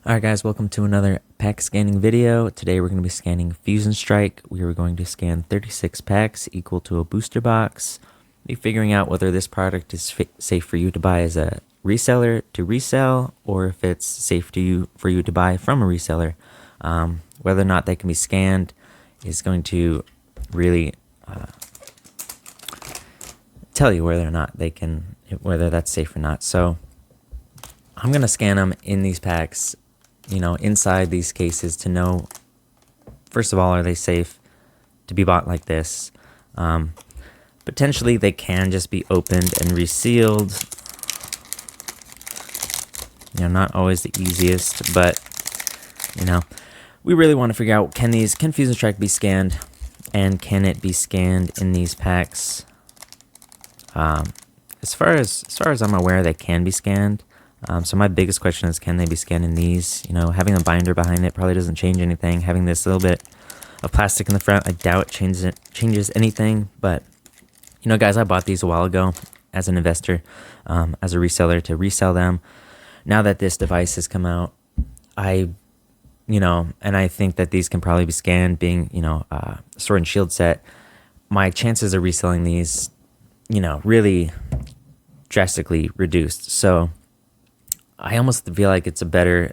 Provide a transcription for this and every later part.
Alright guys, welcome to another pack scanning video. Today we're going to be scanning Fusion Strike. We are going to scan 36 packs equal to a booster box. Be figuring out whether this product is safe for you to buy as a reseller to resell, or if it's safe for you to buy from a reseller. Whether or not they can be scanned is going to really tell you whether or not whether that's safe or not. So I'm going to scan them in these packs, inside these cases, to know, first of all, are they safe to be bought like this? Potentially they can just be opened and resealed. Not always the easiest, but we really want to figure out, can Fusion Strike be scanned, and can it be scanned in these packs? As far as I'm aware, they can be scanned. So my biggest question is, can they be scanned in these? Having a binder behind it probably doesn't change anything. Having this little bit of plastic in the front, I doubt it changes anything. But, guys, I bought these a while ago as an investor, as a reseller to resell them. Now that this device has come out, and I think that these can probably be scanned, being, Sword and Shield set, my chances of reselling these, really drastically reduced. So I almost feel like it's a better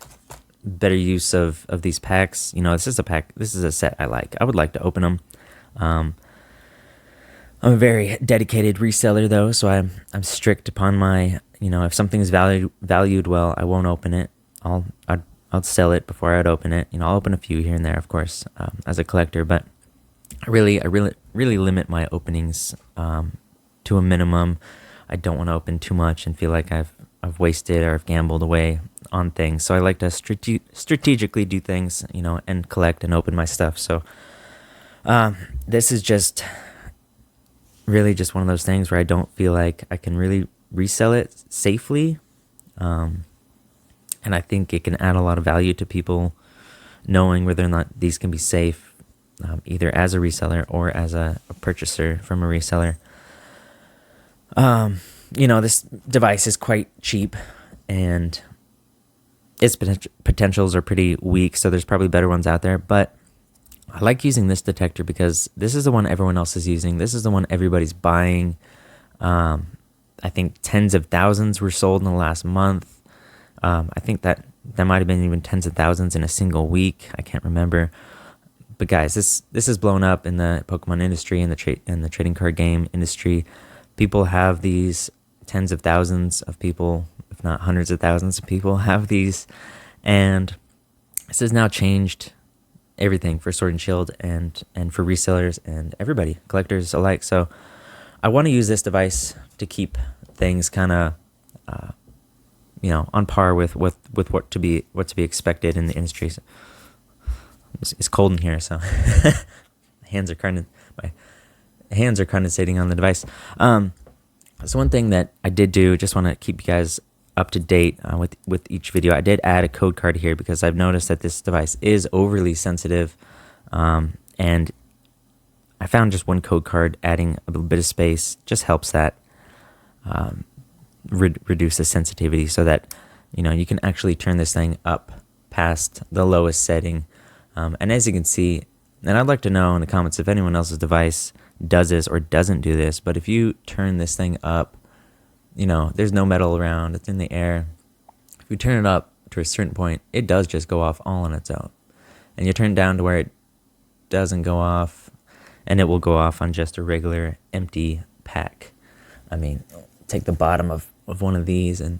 use of these packs. This is a set I like. I would like to open them. I'm a very dedicated reseller though, so I'm strict upon my, if something is valued well, I won't open it. I'll sell it before I'd open it. I'll open a few here and there, of course, as a collector, but I really limit my openings to a minimum. I don't want to open too much and feel like I've wasted or I've gambled away on things. So I like to strategically do things, and collect and open my stuff. So this is just really just one of those things where I don't feel like I can really resell it safely. And I think it can add a lot of value to people knowing whether or not these can be safe, either as a reseller or as a purchaser from a reseller. This device is quite cheap, and its potentials are pretty weak, so there's probably better ones out there, but I like using this detector because this is the one everyone else is using. This is the one everybody's buying. I think tens of thousands were sold in the last month. I think that might have been even tens of thousands in a single week. I can't remember. But guys, this is blown up in the Pokemon industry and the trading card game industry. People have these. Tens of thousands of people, if not hundreds of thousands of people, have these, and this has now changed everything for Sword and Shield and for resellers and everybody, collectors alike. So I want to use this device to keep things kind of on par with what to be expected in the industry. So it's cold in here, so my hands are condensating on the device. So one thing that I did do, just want to keep you guys up to date with each video, I did add a code card here because I've noticed that this device is overly sensitive, and I found just one code card adding a little bit of space just helps that reduce the sensitivity, so that you can actually turn this thing up past the lowest setting. And as you can see, and I'd like to know in the comments if anyone else's device does this or doesn't do this, but if you turn this thing up, there's no metal around, it's in the air. If you turn it up to a certain point, it does just go off all on its own. And you turn it down to where it doesn't go off, and it will go off on just a regular empty pack. I mean, take the bottom of one of these, and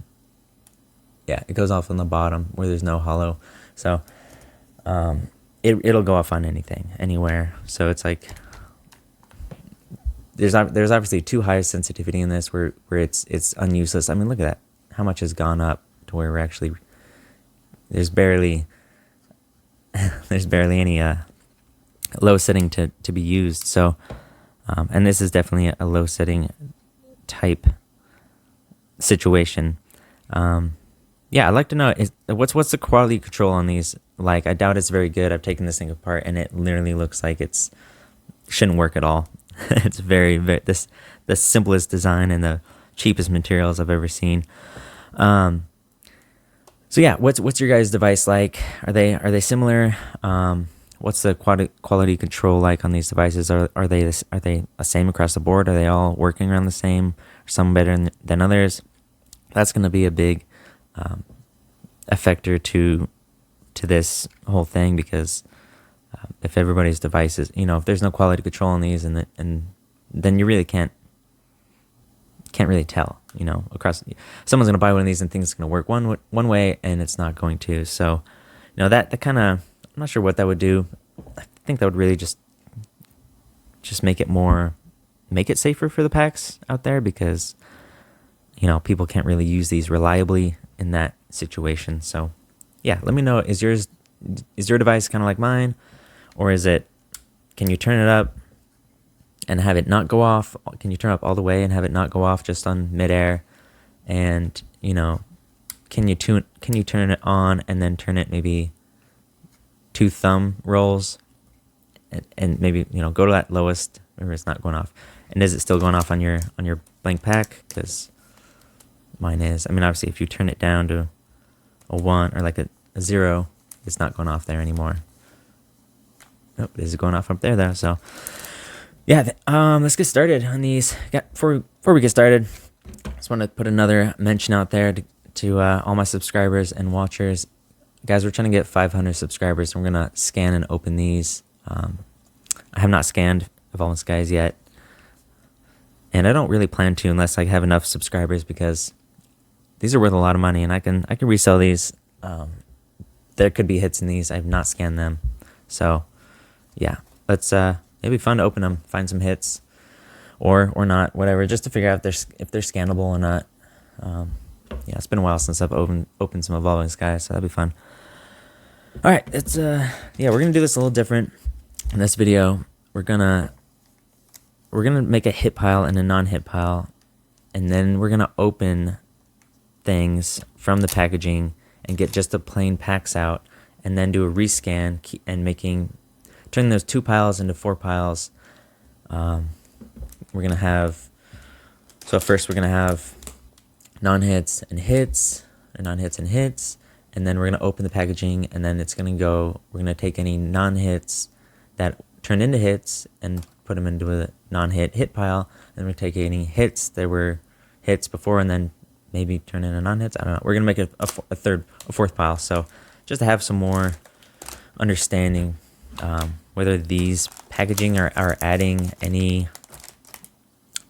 yeah, it goes off on the bottom where there's no hollow. So it'll go off on anything, anywhere. So it's like, there's obviously too high sensitivity in this where it's unuseless. I mean, look at that, how much has gone up to where we're actually, there's barely any low setting to be used. So and this is definitely a low setting type situation. Yeah, I'd like to know, what's the quality control on these like? I doubt it's very good. I've taken this thing apart and it literally looks like shouldn't work at all. It's very the simplest design and the cheapest materials I've ever seen. So yeah, what's your guys' device like? Are they similar? What's the quality control like on these devices? Are they the same across the board? Are they all working around the same? Some better than others? That's going to be a big a factor to this whole thing, because if everybody's devices, if there's no quality control on these, and then you really can't really tell, across. Someone's going to buy one of these and think it's going to work one way, and it's not going to. So, that kind of, I'm not sure what that would do. I think that would really just make it safer for the packs out there, because people can't really use these reliably in that situation. So yeah, let me know, is your device kind of like mine, or can you turn it up and have it not go off? Can you turn up all the way and have it not go off just on midair? And can you turn it on and then turn it maybe 2 thumb rolls, and maybe go to that lowest where it's not going off? And is it still going off on your blank pack? Because mine is. I mean, obviously, if you turn it down to a 1 or like a 0, it's not going off there anymore. Nope, it is going off up there though. So yeah, let's get started on these. Before we get started, I just want to put another mention out there to all my subscribers and watchers. Guys, we're trying to get 500 subscribers, and we're gonna scan and open these. I have not scanned Evolving Skies yet, and I don't really plan to unless I have enough subscribers, because these are worth a lot of money, and I can resell these. There could be hits in these. I have not scanned them, so yeah, let's. It'd be fun to open them, find some hits, or not, whatever, just to figure out if they're scannable or not. Yeah, it's been a while since I've opened some Evolving Skies, so that'd be fun. All right, we're gonna do this a little different in this video. We're gonna make a hit pile and a non-hit pile, and then we're gonna open things from the packaging and get just the plain packs out, and then do a rescan and turn those 2 piles into 4 piles. We're gonna have, so first we're gonna have non-hits and hits, or non-hits and hits, and then we're gonna open the packaging, and then we're gonna take any non-hits that turned into hits and put them into a non-hit pile, and we're gonna take any hits that were hits before and then maybe turn into non-hits. I don't know. We're gonna make a 4th pile. So just to have some more understanding, whether these packaging are adding any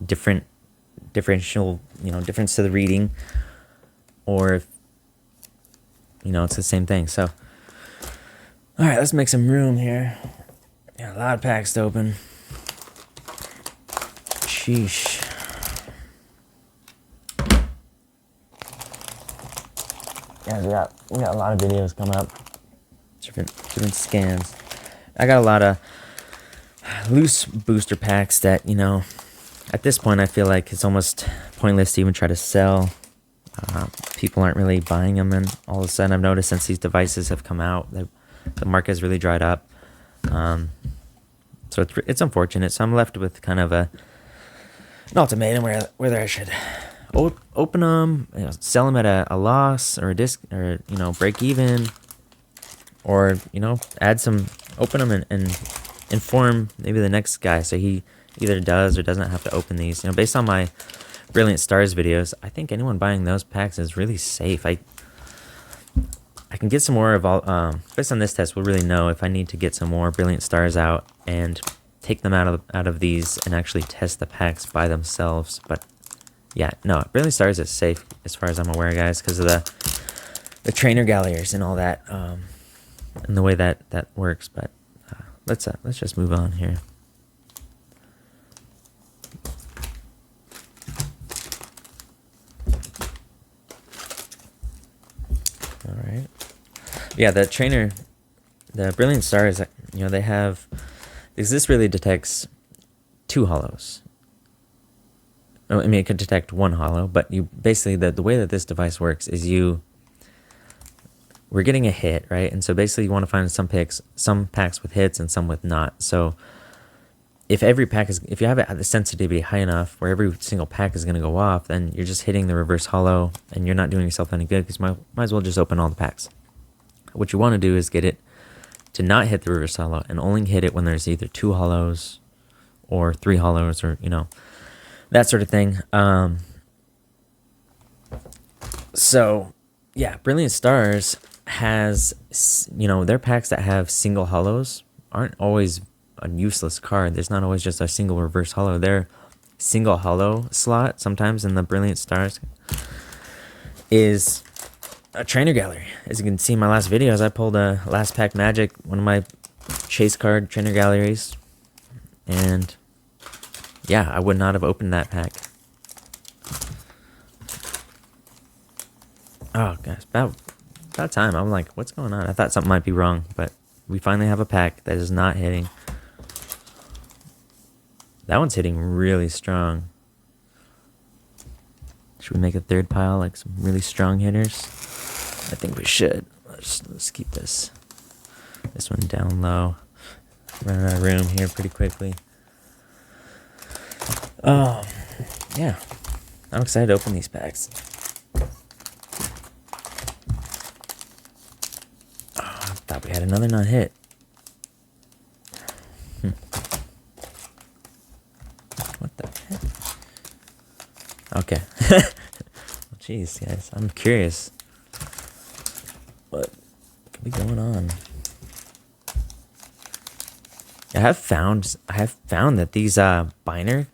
differential, difference to the reading, or if, it's the same thing. So, all right, let's make some room here. Got a lot of packs to open. Sheesh. Yeah, we got a lot of videos coming up. Different scans. I got a lot of loose booster packs that, at this point I feel like it's almost pointless to even try to sell. People aren't really buying them, and all of a sudden I've noticed since these devices have come out, the market has really dried up. So it's unfortunate. So I'm left with kind of an ultimatum whether I should open them, sell them at a loss or a disc, or break even, or open them and inform maybe the next guy, so he either does or doesn't have to open these. Based on my Brilliant Stars videos, I think anyone buying those packs is really safe. I can get some more of based on this test, we'll really know if I need to get some more Brilliant Stars out and take them out of these and actually test the packs by themselves. But yeah, no, Brilliant Stars is safe as far as I'm aware, guys, because of the trainer galleries and all that, and the way that works. But let's just move on here. All right. Yeah, the Brilliant Stars, they have, because this really detects 2 hollows. I mean, it could detect 1 hollow, but you basically, the way that this device works is we're getting a hit, right? And so basically you want to find some packs with hits and some with not. So if if you have it at the sensitivity high enough where every single pack is going to go off, then you're just hitting the reverse hollow and you're not doing yourself any good, because you might as well just open all the packs. What you want to do is get it to not hit the reverse hollow and only hit it when there's either 2 hollows or 3 hollows, or that sort of thing. So yeah, Brilliant Stars has, their packs that have single hollows aren't always a useless card. There's not always just a single reverse hollow. Their single hollow slot sometimes in the Brilliant Stars is a trainer gallery. As you can see in my last videos, I pulled a last pack magic, one of my chase card trainer galleries, and yeah, I would not have opened that pack. Oh gosh, about time. I'm like, what's going on? I thought something might be wrong, but we finally have a pack that is not hitting. That one's hitting really strong. Should we make a third pile, like some really strong hitters? I think we should. Let's keep this one down low. Run out of room here pretty quickly. Oh, yeah. I'm excited to open these packs. Oh, I thought we had another non-hit. What the heck? Okay. Jeez, guys, I'm curious. What could be going on? I have found that these binder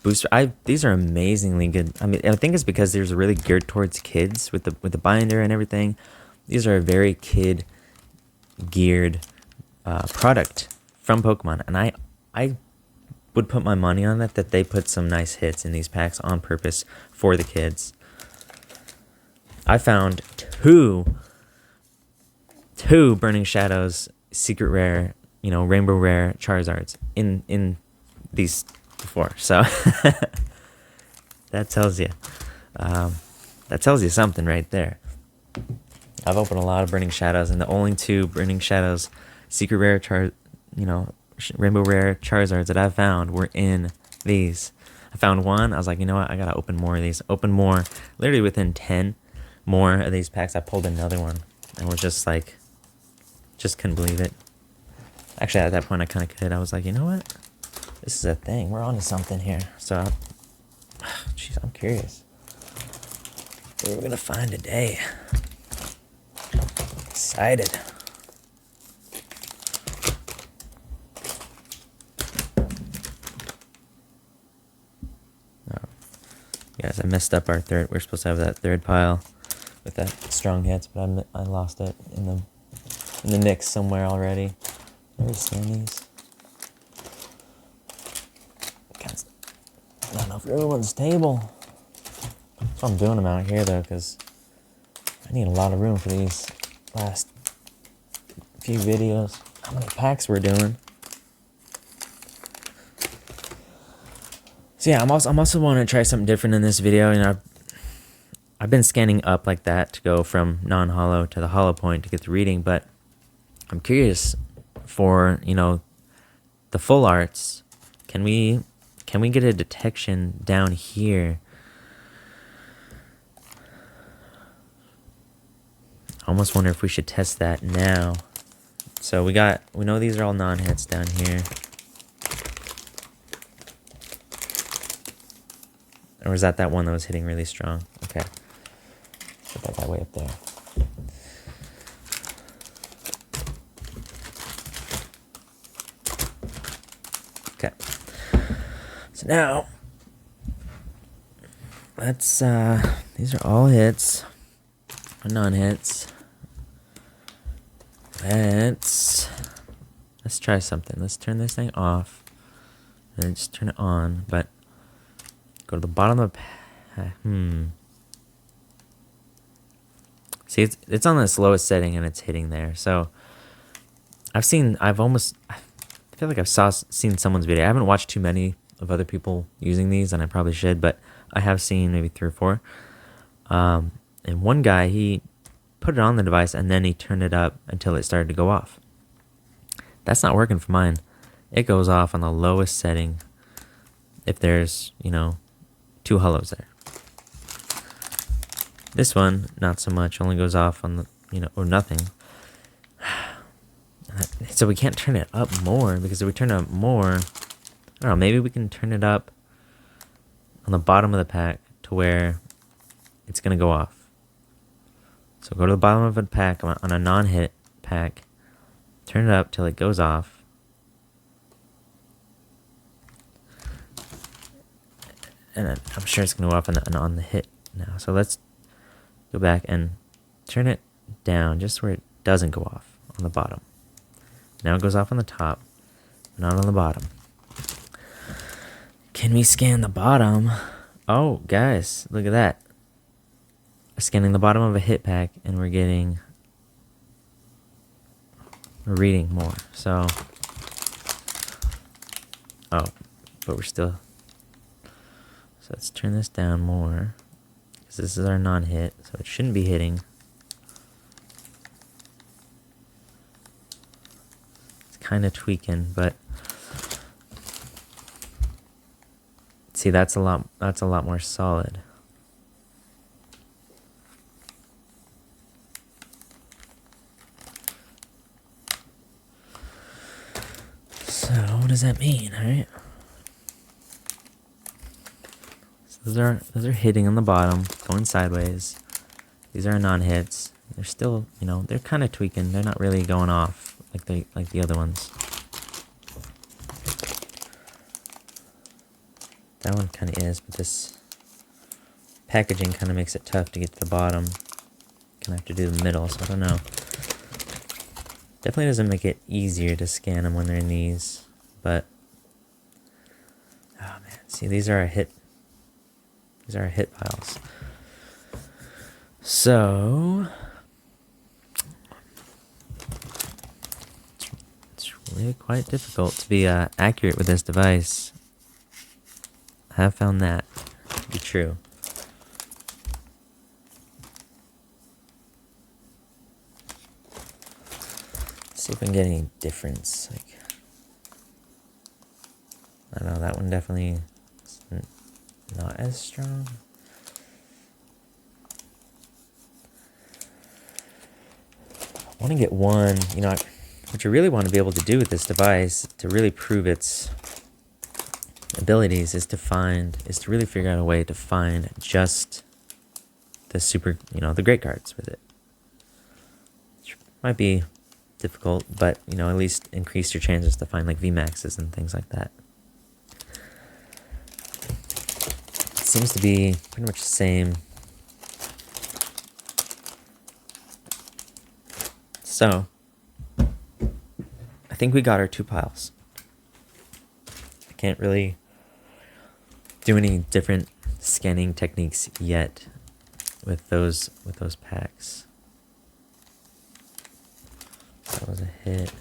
booster, these are amazingly good. I mean, I think it's because there's really geared towards kids with the binder and everything. These are a very kid geared product from Pokemon, and I would put my money on that they put some nice hits in these packs on purpose for the kids. I found two Burning Shadows secret rare, rainbow rare Charizards in these before, so that tells you something right there. I've opened a lot of Burning Shadows, and the only 2 Burning Shadows secret rare rainbow rare Charizards that I found were in these. I found one, I was like, you know what, I gotta open more of these. Open more. Literally within 10 more of these packs, I pulled another one, and was just like, just couldn't believe it. Actually, at that point, I kind of could. I was like, you know what, this is a thing. We're onto something here. So, jeez, I'm curious. What are we gonna find today? Excited. Guys, I messed up our third. We're supposed to have that third pile with that strong hits, but I lost it in the mix somewhere already. Never seen these. Not enough room on this table. That's why I'm doing them out here though, because I need a lot of room for these last few videos. How many packs we're doing? So yeah, I'm also wanting to try something different in this video. I've been scanning up like that to go from non-hollow to the hollow point to get the reading, but I'm curious for, the full arts. Can we get a detection down here? I almost wonder if we should test that now. So we know these are all non-hits down here. Or was that one that was hitting really strong? Okay. Put that guy way up there. Okay. So now, let's, these are all hits. Or non-hits. Let's try something. Let's turn this thing off. And then just turn it on, but go to the bottom of the pack. See, it's on the lowest setting and it's hitting there. So I feel like I've seen someone's video. I haven't watched too many of other people using these, and I probably should, but I have seen maybe 3 or 4. And one guy, he put it on the device and then he turned it up until it started to go off. That's not working for mine. it goes off on the lowest setting if there's, you know, 2 hollows there. This one, not so much, only goes off on the, you know, or nothing. So we can't turn it up more, because if we turn it up more, I don't know, maybe we can turn it up on the bottom of the pack to where it's going to go off. So go to the bottom of a pack on a non-hit pack, turn it up till it goes off. And I'm sure it's going to go off on the hit now. So let's go back and turn it down just where it doesn't go off on the bottom. Now it goes off on the top, not on the bottom. Can we scan the bottom? Oh, guys, look at that. We're scanning the bottom of a hit pack, and we're reading more. So, oh, but we're still. So let's turn this down more, because this is our non-hit, so it shouldn't be hitting. It's kind of tweaking, but see, that's a lot more solid. So what does that mean, alright? So those are hitting on the bottom, going sideways. These are non-hits. They're still, you know, they're kind of tweaking. They're not really going off like the other ones. That one kind of is, but this packaging kind of makes it tough to get to the bottom. Kind of have to do the middle, so I don't know. Definitely doesn't make it easier to scan them when they're in these, but oh man, see, these are our hit piles. So it's really quite difficult to be accurate with this device. I have found that to be true. Let's see if we can get any difference. Like, I don't know, that one definitely is not as strong. I want to get one, you know, what you really want to be able to do with this device to really prove its abilities is to really figure out a way to find just the super, you know, the great cards with it. Which might be difficult, but, you know, at least increase your chances to find like Vmaxes and things like that. It seems to be pretty much the same. So, I think we got our 2 piles. I can't really do any different scanning techniques yet with those packs. That was a hit.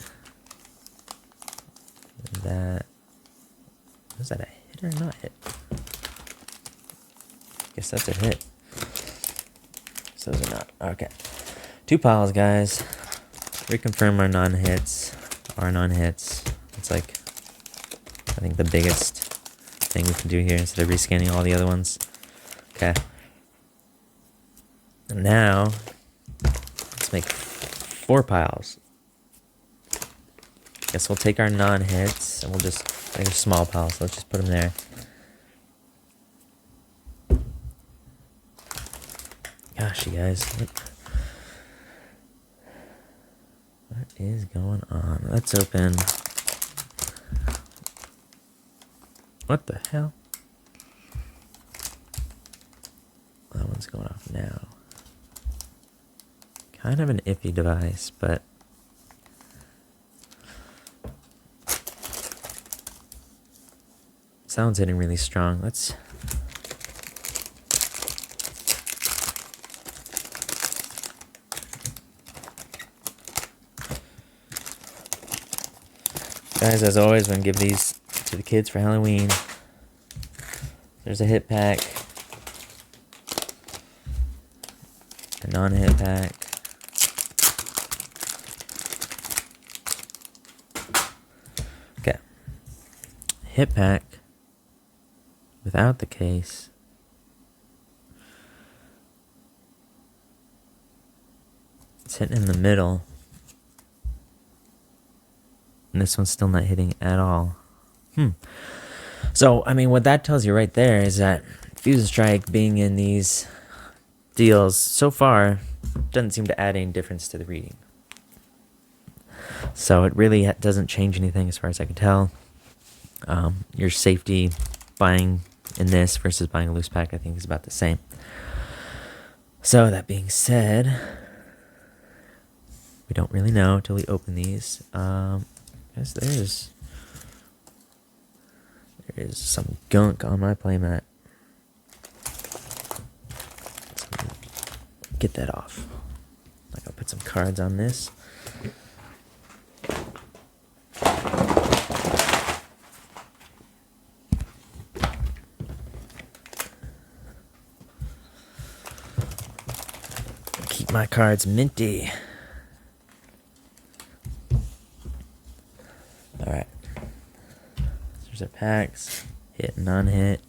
That was that a hit or not hit? Guess that's a hit. So those are not. Okay. 2 piles, guys. Reconfirm our non-hits. It's like, I think, the biggest thing we can do here instead of rescanning all the other ones. Okay. And now, let's make 4 piles. Guess we'll take our non-hits and we'll just make a small pile. So let's just put them there. Gosh, you guys. What is going on? Let's open. What the hell? That one's going off now. Kind of an iffy device, but sound's hitting really strong. Let's guys, as always, I'm gonna give these to the kids for Halloween. There's a hit pack, a non-hit pack, okay. hit pack without the case. It's hitting in the middle. And this one's still not hitting at all. So, I mean, what that tells you right there is that Fusion Strike being in these deals so far doesn't seem to add any difference to the reading. So it really doesn't change anything as far as I can tell. Your safety buying in this versus buying a loose pack, I think, is about the same. So that being said, we don't really know until we open these. I guess there is some gunk on my playmat. So get that off. I'll put some cards on this. Keep my cards minty. Alright. There's our packs. Hit, non-hit.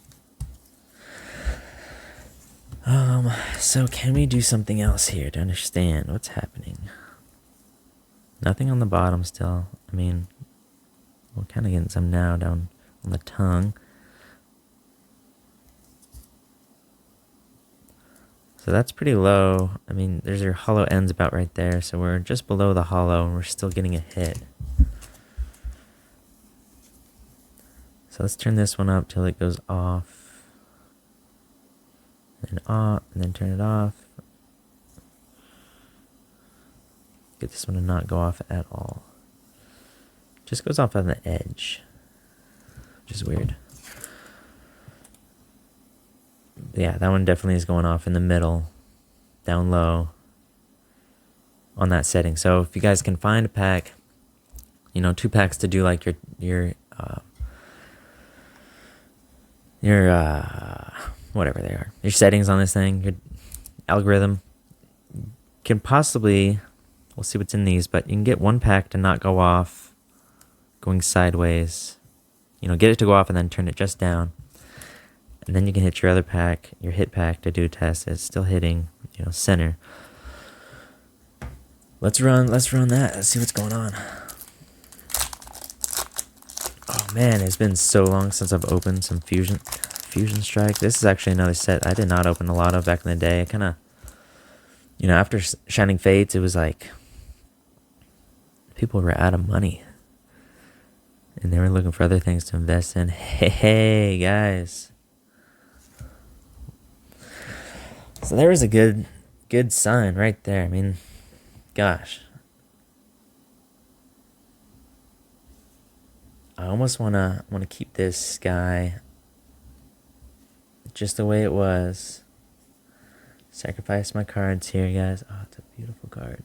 So can we do something else here to understand what's happening? Nothing on the bottom still. I mean, we're kind of getting some now down on the tongue. So that's pretty low. I mean, there's your hollow ends about right there. So we're just below the hollow and we're still getting a hit. So let's turn this one up till it goes off. And off, and then turn it off. Get this one to not go off at all. Just goes off on the edge, which is weird. But yeah, that one definitely is going off in the middle, down low, on that setting. So if you guys can find a pack, you know, 2 packs to do like your whatever they are, your settings on this thing, your algorithm, can possibly, we'll see what's in these, but you can get 1 pack to not go off, going sideways, you know, get it to go off and then turn it just down. And then you can hit your other pack, your hit pack, to do a test. It's still hitting, you know, center. Let's run that. Let's see what's going on. Oh man, it's been so long since I've opened some Fusion Strike. This is actually another set I did not open a lot of back in the day. I kind of, you know, after Shining Fates, it was like people were out of money. And they were looking for other things to invest in. Hey guys. So there was a good sign right there. I mean, gosh. I almost wanna keep this guy just the way it was. Sacrifice my cards here, guys. Oh, it's a beautiful card.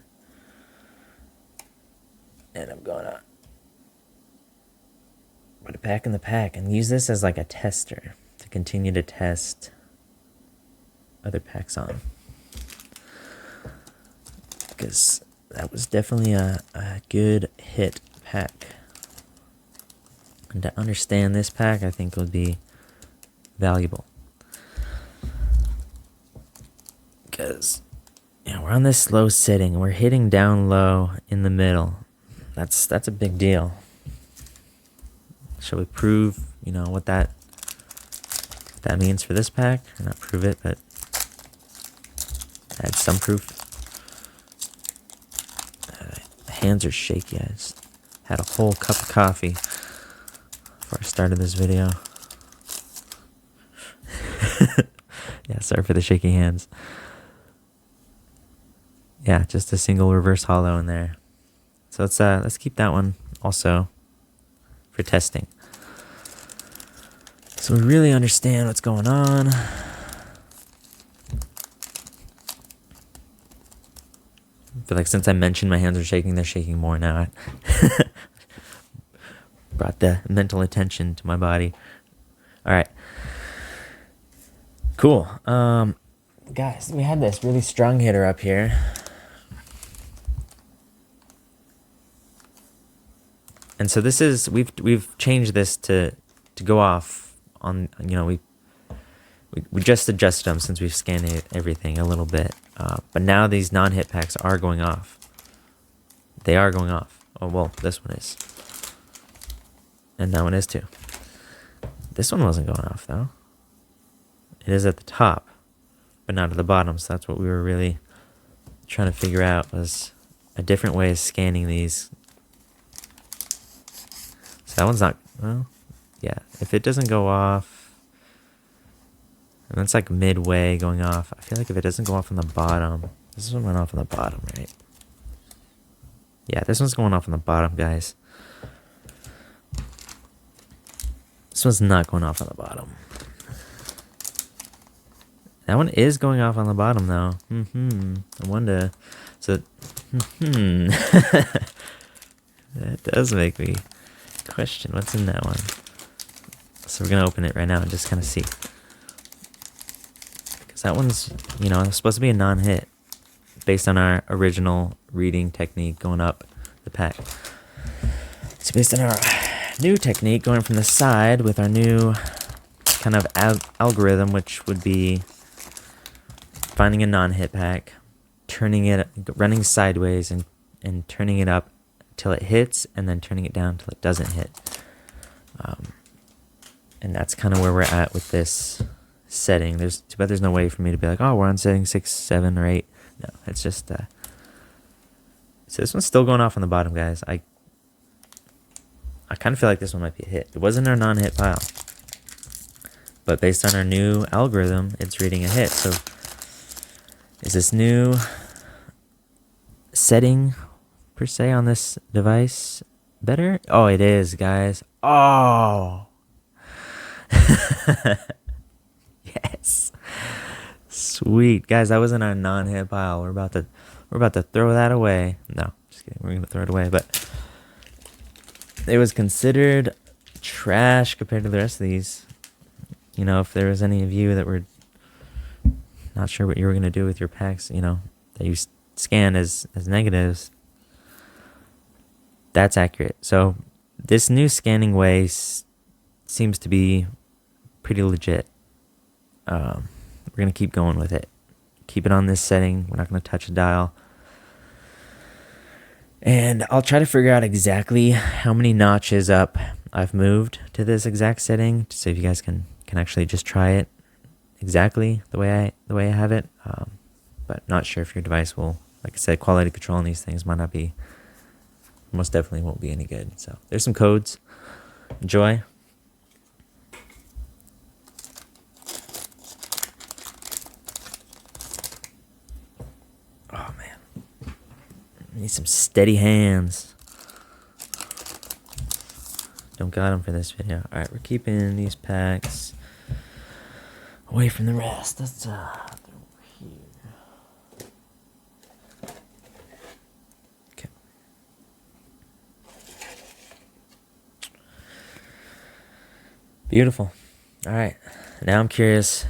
And I'm gonna put it back in the pack and use this as like a tester to continue to test other packs on, because that was definitely a good hit pack. And to understand this pack, I think would be valuable, because, you know, we're on this low setting, we're hitting down low in the middle. That's a big deal. Shall we prove, you know, what that means for this pack? Or not prove it, but add some proof. Hands are shaky. I just had a whole cup of coffee before I started this video. Yeah, sorry for the shaky hands. Yeah, just a single reverse hollow in there. So let's keep that one also for testing, so we really understand what's going on. But like, since I mentioned my hands are shaking, they're shaking more now. Brought the mental attention to my body. All right. Cool. Guys, we had this really strong hitter up here. And so this is, we've changed this to to go off on, you know, we just adjusted them since we've scanned everything a little bit. But now these non-hit packs are going off. They are going off. Oh, well, this one is. And that one is too. This one wasn't going off, though. It is at the top, but not at the bottom. So that's what we were really trying to figure out, was a different way of scanning these. So that one's not, well, yeah. If it doesn't go off, and that's like midway going off. I feel like if it doesn't go off on the bottom, this one went off on the bottom, right? Yeah, this one's going off on the bottom, guys. This one's not going off on the bottom. That one is going off on the bottom, though. I wonder. So, that does make me question what's in that one. So we're gonna open it right now and just kind of see. Because that one's, you know, supposed to be a non-hit based on our original reading technique going up the pack. So based on our new technique going from the side with our new kind of algorithm, which would be finding a non-hit pack, turning it, running sideways and turning it up till it hits, and then turning it down till it doesn't hit. And that's kind of where we're at with this setting. Too bad there's no way for me to be like, oh, we're on setting 6, 7, or 8. No, it's just so this one's still going off on the bottom, guys. I kind of feel like this one might be a hit. It wasn't our non-hit pile, but based on our new algorithm, it's reading a hit. So is this new setting per se on this device better? Oh, it is, guys. Oh. Yes. Sweet. Guys, that was in our non-hit pile. We're about to throw that away. No, just kidding. We're going to throw it away, but it was considered trash compared to the rest of these. You know, if there was any of you that were not sure what you were going to do with your packs, you know, that you scan as negatives, that's accurate. So this new scanning way seems to be pretty legit. We're going to keep going with it. Keep it on this setting. We're not going to touch a dial. And I'll try to figure out exactly how many notches up I've moved to this exact setting, so if you guys can actually just try it exactly the way I have it. But not sure if your device will, like I said, quality control on these things might not be, most definitely won't be any good. So there's some codes. Enjoy. Oh man, need some steady hands. Don't got them for this video. All right, we're keeping these packs away from the rest. Let's throw over here. Okay. Beautiful. All right. Now I'm curious.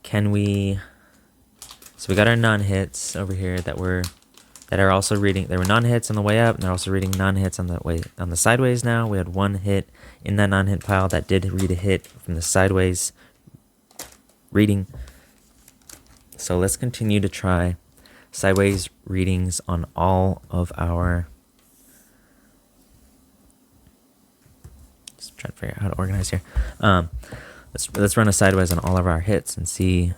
Can we? So we got our non-hits over here that are also reading. There were non-hits on the way up, and they're also reading non-hits on the sideways. Now we had one hit in that non-hit pile that did read a hit from the sideways reading. So let's continue to try sideways readings on all of our. Just trying to figure out how to organize here. Let's run a sideways on all of our hits and see,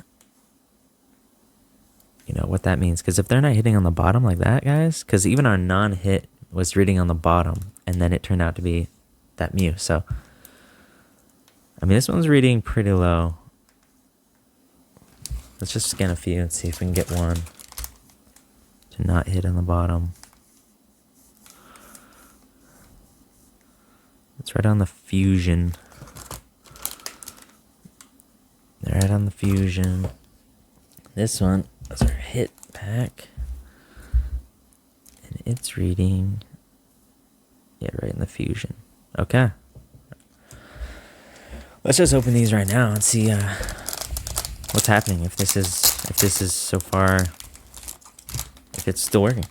you know, what that means. Because if they're not hitting on the bottom like that, guys, because even our non-hit was reading on the bottom, and then it turned out to be that Mew. So, I mean, this one's reading pretty low. Let's just scan a few and see if we can get one to not hit on the bottom. It's right on the fusion. Right on the fusion. This one is our hit pack. And it's reading, yeah, right in the fusion. Okay. Let's just open these right now and see what's happening. If this is so far, if it's still working.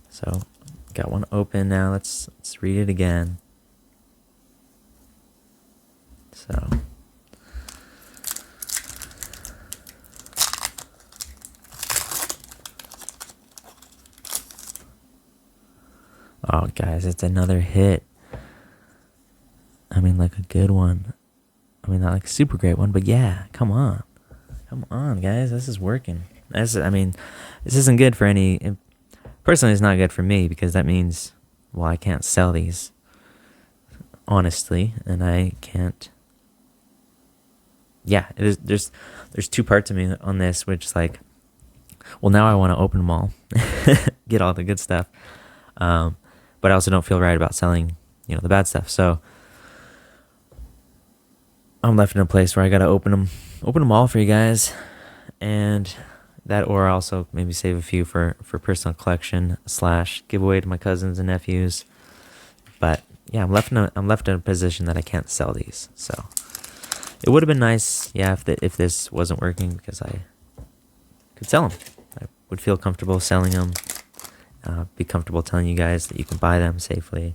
So got one open now. Let's read it again. So oh guys, it's another hit. I mean, like a good one. I mean, not like a super great one, but yeah, come on. Come on, guys, this is working. I mean, this isn't good for any... Personally, it's not good for me, because that means, well, I can't sell these, honestly, and I can't... Yeah, there's two parts of me on this, which is like, well, now I want to open them all, get all the good stuff, but I also don't feel right about selling, the bad stuff, so... I'm left in a place where I gotta open them all for you guys, and that, or also maybe save a few for personal collection / giveaway to my cousins and nephews. But yeah, I'm left in a position that I can't sell these. So it would have been nice, yeah, if this wasn't working, because I could sell them. I would feel comfortable selling them. Be comfortable telling you guys that you can buy them safely.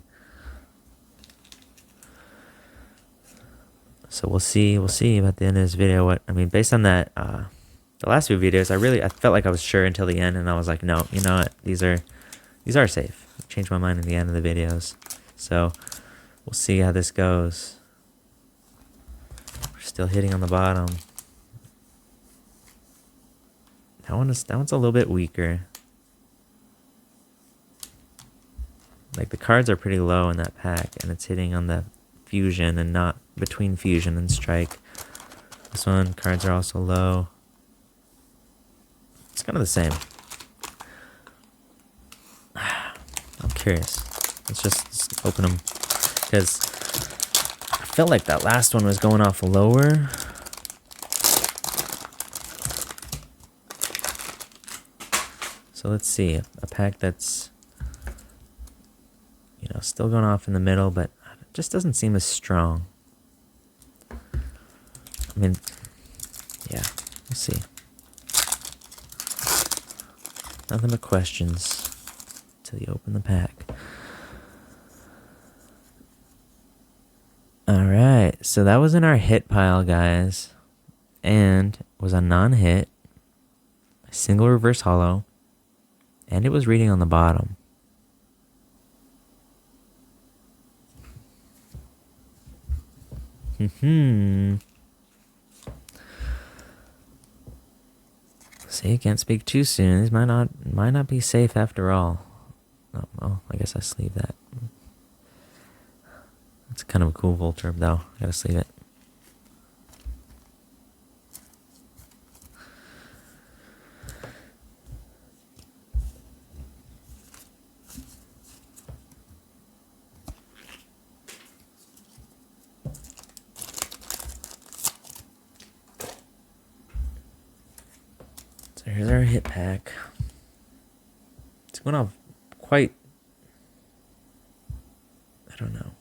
So we'll see about the end of this video. Based on that, the last few videos, I felt like I was sure until the end, and I was like, no, you know what, these are safe. I changed my mind at the end of the videos. So we'll see how this goes. We're still hitting on the bottom. That one's a little bit weaker. Like, the cards are pretty low in that pack, and it's hitting on the fusion and not between fusion and strike. This one, cards are also low. It's kind of the same. I'm curious. Let's just open them, because I felt like that last one was going off lower. So let's see, a pack that's still going off in the middle, but it just doesn't seem as strong. I mean, yeah, we'll see. Nothing but questions till you open the pack. Alright, so that was in our hit pile, guys. And it was a non-hit, a single reverse holo, and it was reading on the bottom. See, can't speak too soon. These might not be safe after all. Oh, well, I guess I sleeve that. It's kind of a cool Volturb, though. I gotta sleeve it. So here's our hit pack. It's going off quite... I don't know.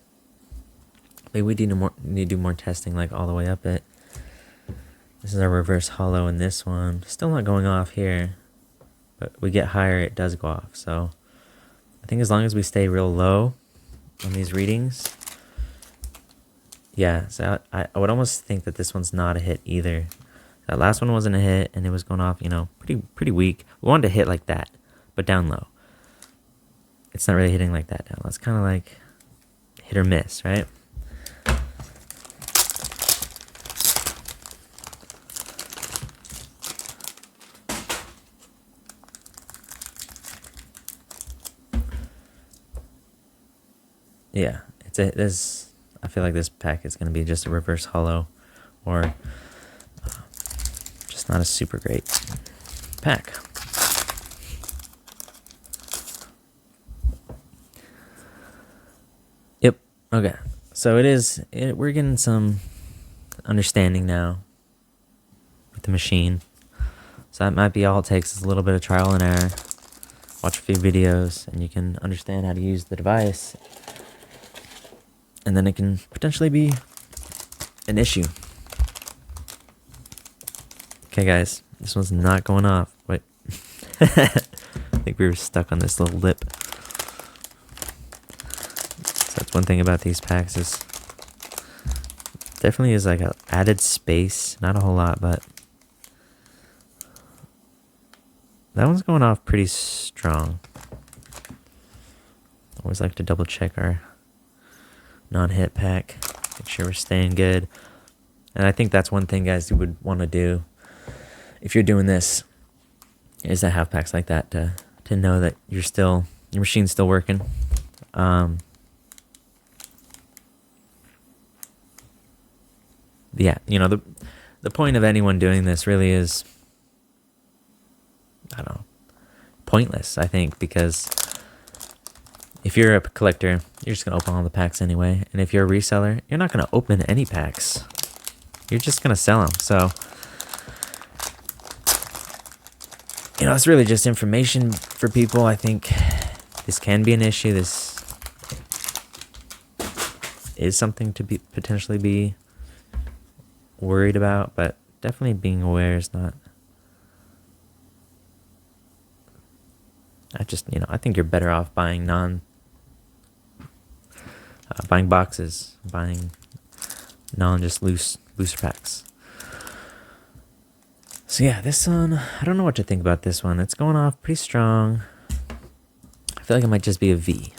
Maybe we need to do more testing, like all the way up it. This is our reverse holo in this one. Still not going off here, but we get higher, it does go off. So I think as long as we stay real low on these readings, yeah. So I would almost think that this one's not a hit either. That last one wasn't a hit, and it was going off, pretty weak. We wanted to hit like that, but down low. It's not really hitting like that down low. It's kind of like hit or miss, right? Yeah, I feel like this pack is going to be just a reverse holo, or just not a super great pack. Yep. Okay. So we're getting some understanding now with the machine. So that might be all it takes, is a little bit of trial and error. Watch a few videos, and you can understand how to use the device. And then it can potentially be an issue. Okay, guys, this one's not going off. Wait. I think we were stuck on this little lip. So that's one thing about these packs, is Definitely is like a added space. Not a whole lot, but that one's going off pretty strong. Always like to double check our non-hit pack. Make sure we're staying good. And I think that's one thing, guys, you would want to do if you're doing this, is to have packs like that to know that your machine's still working. Yeah, you know, the point of anyone doing this really is, I don't know, pointless, I think, because if you're a collector, you're just going to open all the packs anyway. And if you're a reseller, you're not going to open any packs. You're just going to sell them. So, you know, it's really just information for people. I think this can be an issue. This is something to potentially be worried about, but definitely being aware is not. I think you're better off buying buying boxes, buying just looser packs. So yeah, this one, I don't know what to think about this one. It's going off pretty strong. I feel like it might just be a V.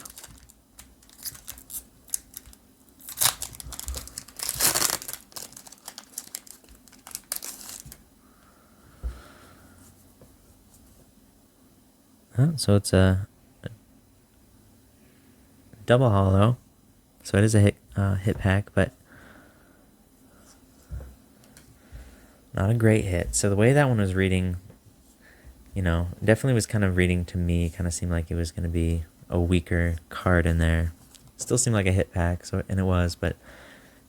So it's a double hollow. So it is a hit pack, but not a great hit. So the way that one was reading, you know, definitely was kind of reading to me, kind of seemed like it was going to be a weaker card in there. Still seemed like a hit pack, and it was, but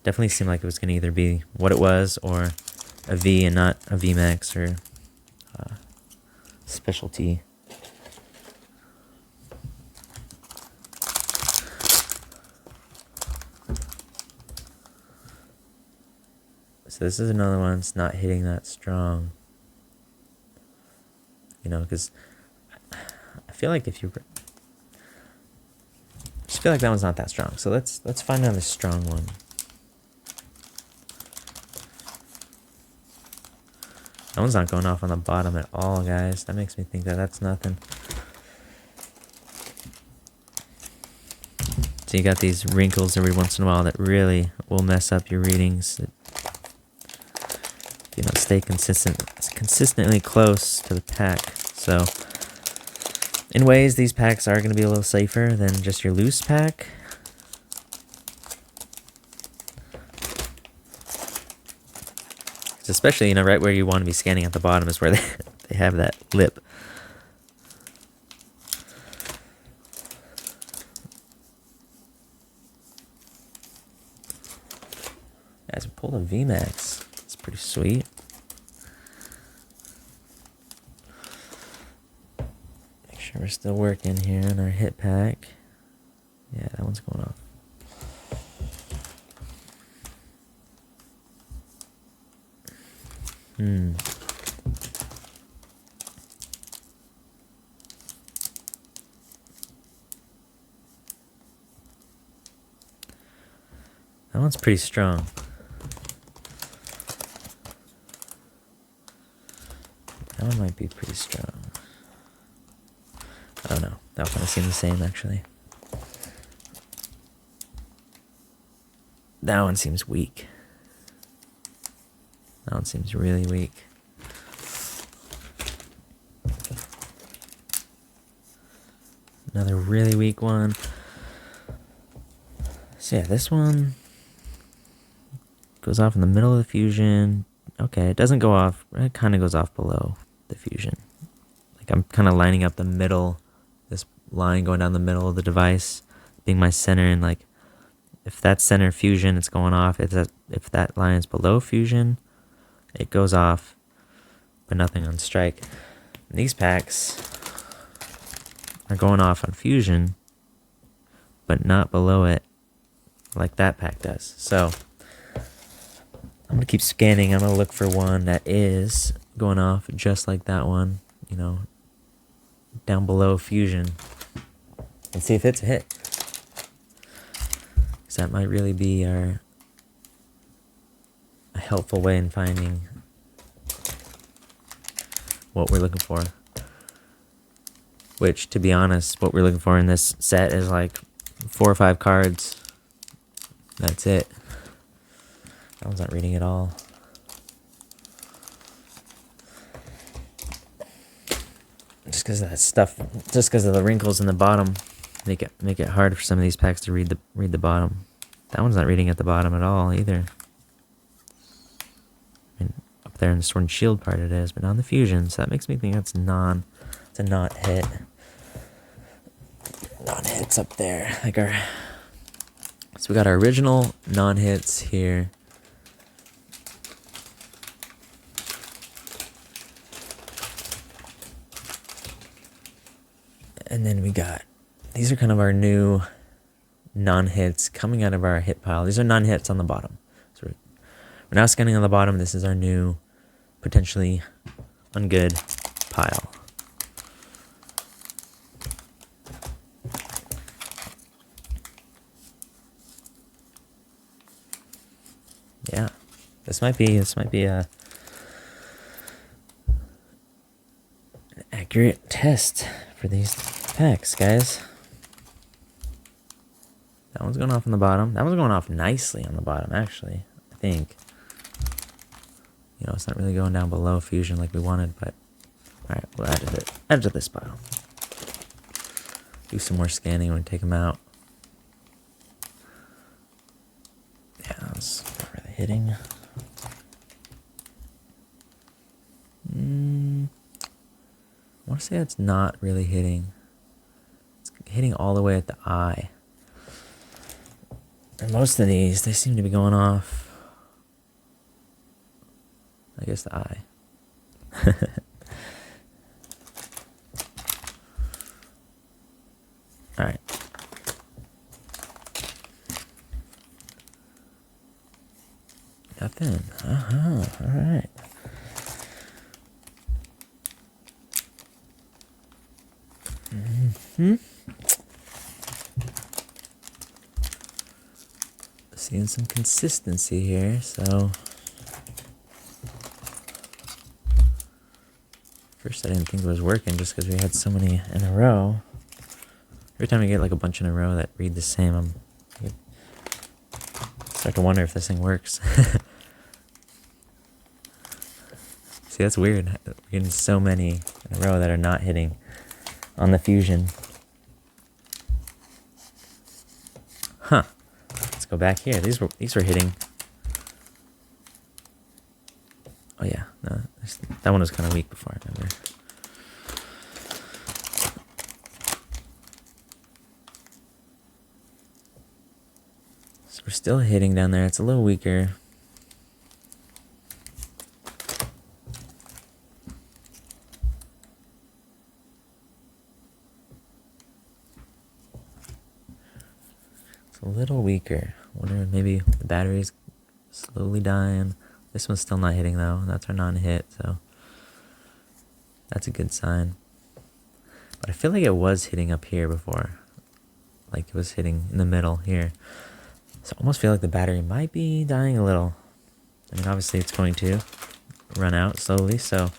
definitely seemed like it was going to either be what it was or a V and not a Vmax or specialty. So this is another one that's not hitting that strong. You know, because I feel like that one's not that strong. So let's find another strong one. That one's not going off on the bottom at all, guys. That makes me think that that's nothing. So you got these wrinkles every once in a while that really will mess up your readings. You know, stay consistently close to the pack. So, in ways, these packs are going to be a little safer than just your loose pack. Especially, you know, right where you want to be scanning at the bottom is where they have that lip. Guys, we pulled a Vmax. It's pretty sweet. Make sure we're still working here on our hit pack. Yeah, that one's going off. That one's pretty strong. That one might be pretty strong. I don't know. That one seems the same, actually. That one seems weak. That one seems really weak. Another really weak one. So yeah, this one goes off in the middle of the fusion. Okay, it doesn't go off. It kind of goes off below the fusion. Like I'm kind of lining up the middle, this line going down the middle of the device, being my center, and like if that's center fusion, it's going off. If that line is below fusion, it goes off, but nothing on strike. And these packs are going off on fusion, but not below it like that pack does. So I'm going to keep scanning. I'm going to look for one that is going off just like that one, you know, down below fusion, and see if it's a hit. Because that might really be our helpful way in finding what we're looking for. Which, to be honest, what we're looking for in this set is like 4 or 5 cards. That's it. That one's not reading at all. Just because of that stuff, just because of the wrinkles in the bottom, make it hard for some of these packs to read the bottom. That one's not reading at the bottom at all either. I mean, up there in the Sword and Shield part it is, but not in the fusion. So that makes me think it's a not hit. Non-hits up there, like our. So we got our original non-hits here. And then we got, these are kind of our new non-hits coming out of our hit pile. These are non-hits on the bottom. So we're now scanning on the bottom. This is our new, potentially ungood pile. Yeah, this might be an accurate test for these packs, guys. That one's going off on the bottom. That one's going off nicely on the bottom, actually. I think. You know, it's not really going down below fusion like we wanted, but all right, we'll add to this pile. Do some more scanning when we take them out. Yeah, that's not really hitting. I want to say it's not really hitting. It's hitting all the way at the eye. And most of these, they seem to be going off, I guess, the eye. All right. Nothing. All right. Seeing some consistency here, so first I didn't think it was working just because we had so many in a row. Every time we get like a bunch in a row that read the same, I start to wonder if this thing works. See, that's weird. We're getting so many in a row that are not hitting on the fusion. Huh. Let's go back here. These were hitting. Oh yeah, no, that one was kind of weak before, I remember. So we're still hitting down there. It's a little weaker. A little weaker. Wonder if maybe the battery's slowly dying. This one's still not hitting though. That's our non-hit, so that's a good sign. But I feel like it was hitting up here before. Like it was hitting in the middle here. So I almost feel like the battery might be dying a little. I mean, obviously it's going to run out slowly, so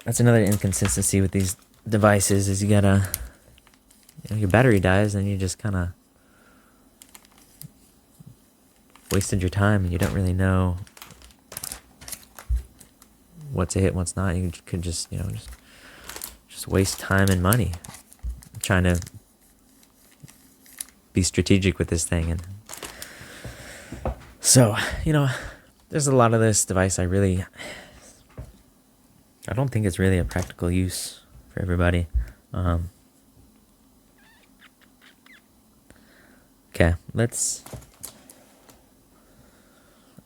that's another inconsistency with these devices is you gotta, you know, your battery dies and you just kind of wasted your time and you don't really know what's a hit, what's not. You could just, you know, just waste time and money trying to be strategic with this thing. And so, you know, there's a lot of this device I don't think it's really a practical use for everybody. Okay, I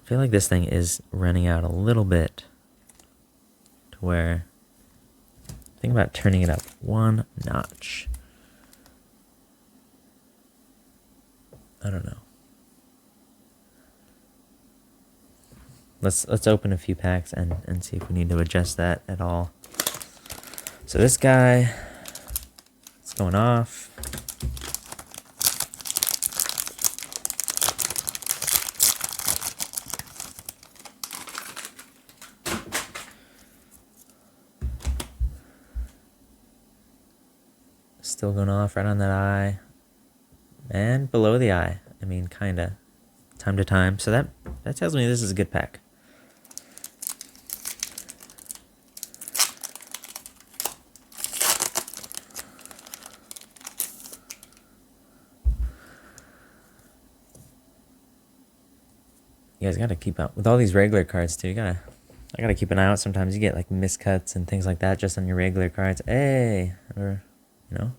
feel like this thing is running out a little bit to where, think about turning it up one notch. I don't know. Let's open a few packs and see if we need to adjust that at all. So this guy, it's going off. Still going off right on that eye. And below the eye. I mean, kinda. Time to time. So that tells me this is a good pack. You guys gotta keep out with all these regular cards too. I gotta keep an eye out. Sometimes you get like miscuts and things like that just on your regular cards. Hey, or you know,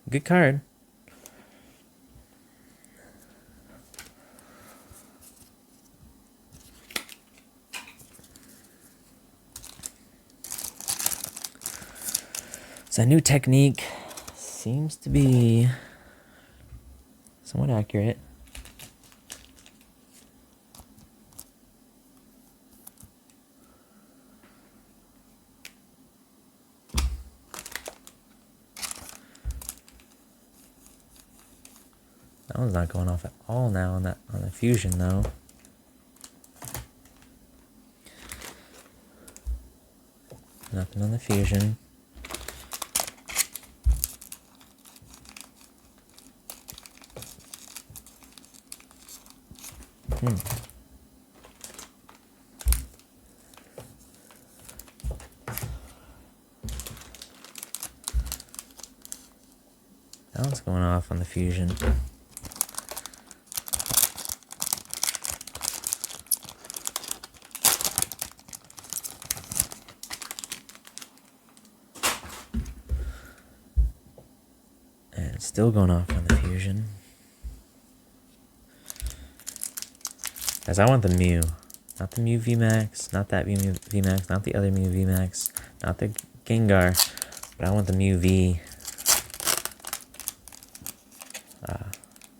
good card. So a new technique seems to be somewhat accurate. That one's not going off at all now on the fusion though. Nothing on the fusion. That one's going off on the fusion. And it's still going off on the fusion. Guys, I want the Mew. Not the Mew Vmax, not that Mew Vmax, not the other Mew Vmax, not the Gengar, but I want the Mew V.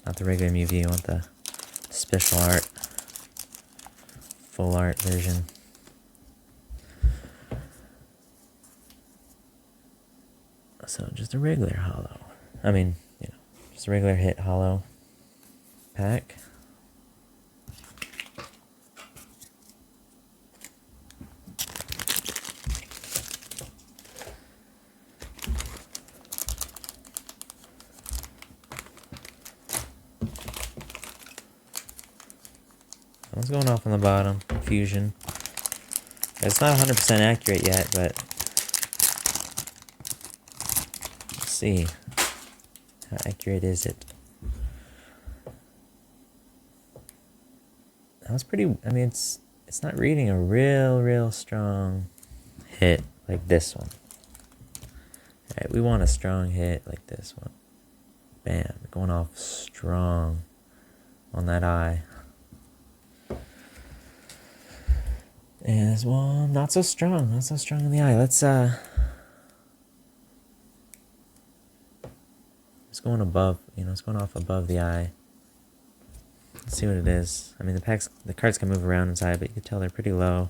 Not the regular Mew V, I want the special art, full art version. So just a regular holo. I mean, you know, just a regular hit holo pack. One's going off on the bottom, fusion. It's not 100% accurate yet, but let's see. How accurate is it? That was pretty, I mean, it's not reading a real strong hit like this one. Alright, we want a strong hit like this one. Bam, going off strong on that eye. And this one, not so strong in the eye. Let's it's going above, you know, it's going off above the eye. Let's see what it is. I mean, the cards can move around inside, but you can tell they're pretty low.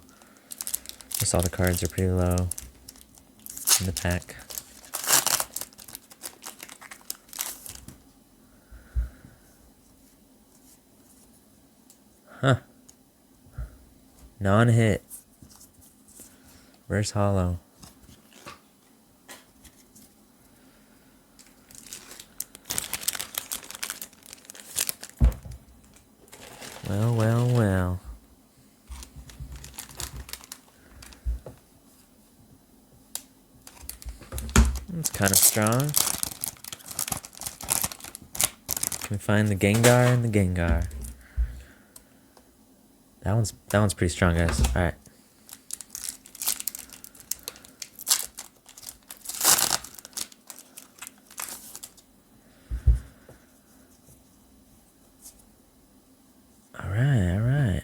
Just all the cards are pretty low in the pack. Huh. Non-hit. Where's holo? Well. It's kind of strong. Can we find the Gengar and the Gengar? That one's pretty strong, guys. Alright. Alright.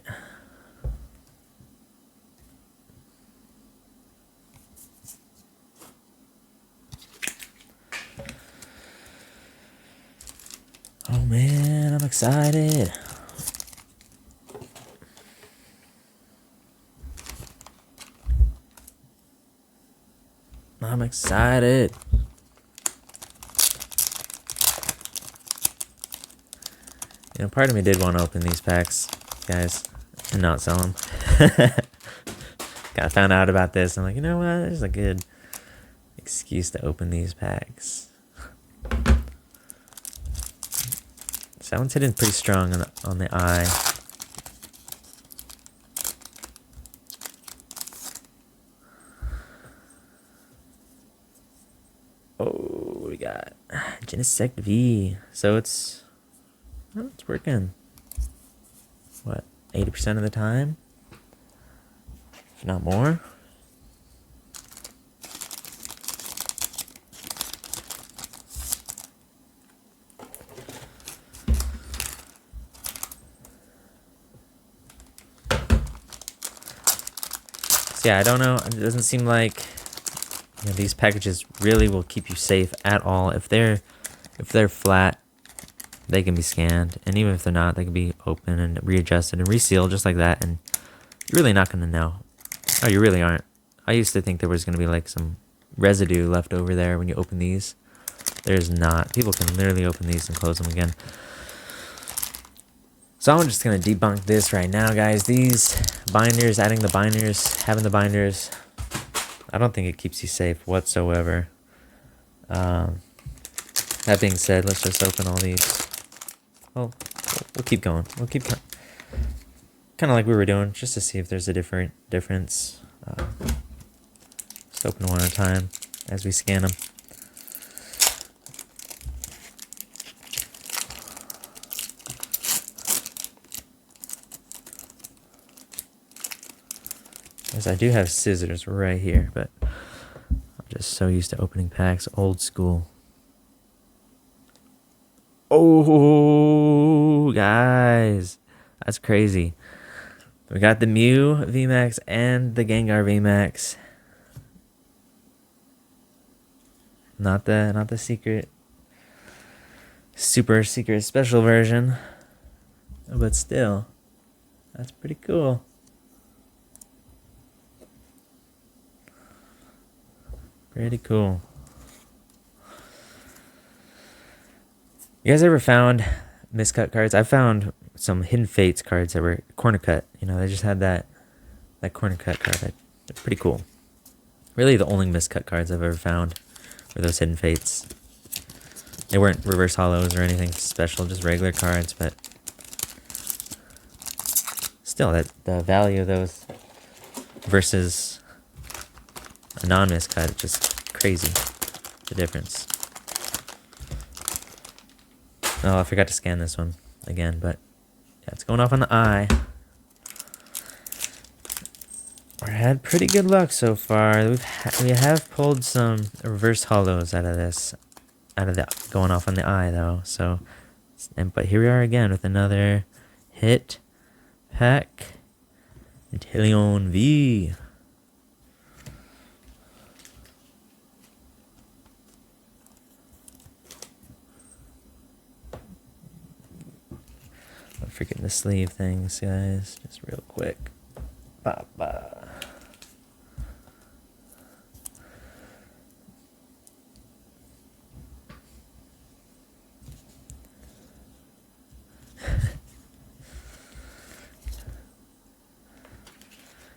Oh man, I'm excited. I'm excited. You know, part of me did want to open these packs, guys, and not sell them. Got found out about this. I'm like, you know what? There's a good excuse to open these packs. So that one's hitting pretty strong on the eye. Oh, we got Genesect V. So it's working. What, 80% of the time? If not more. So yeah, I don't know. It doesn't seem like these packages really will keep you safe at all. If they're flat, they can be scanned, and even if they're not, they can be open and readjusted and resealed just like that, and you're really not going to know. Oh, you really aren't. I used to think there was going to be like some residue left over there when you open these. There's not. People can literally open these and close them again. So I'm just going to debunk this right now, guys. These binders, having the binders, I don't think it keeps you safe whatsoever. That being said, let's just open all these. Well, we'll keep going. We'll keep kind of like we were doing, just to see if there's a difference. Just open one at a time as we scan them. As I do have scissors right here, but I'm just so used to opening packs, old school. Oh, guys, that's crazy. We got the Mew Vmax and the Gengar Vmax. Not the secret, super secret special version, but still, that's pretty cool. Pretty cool. You guys ever found miscut cards? I found some Hidden Fates cards that were corner cut. You know, they just had that corner cut card. They're pretty cool. Really, the only miscut cards I've ever found were those Hidden Fates. They weren't reverse hollows or anything special, just regular cards, but still, the value of those versus a non-miscut, just crazy, the difference. Oh, I forgot to scan this one again, but yeah, it's going off on the eye. We had pretty good luck so far. We have pulled some reverse hollows out of the going off on the eye though. So, but here we are again with another hit pack. Inteleon V. I'm forgetting the sleeve things, guys. Just real quick. Ba ba.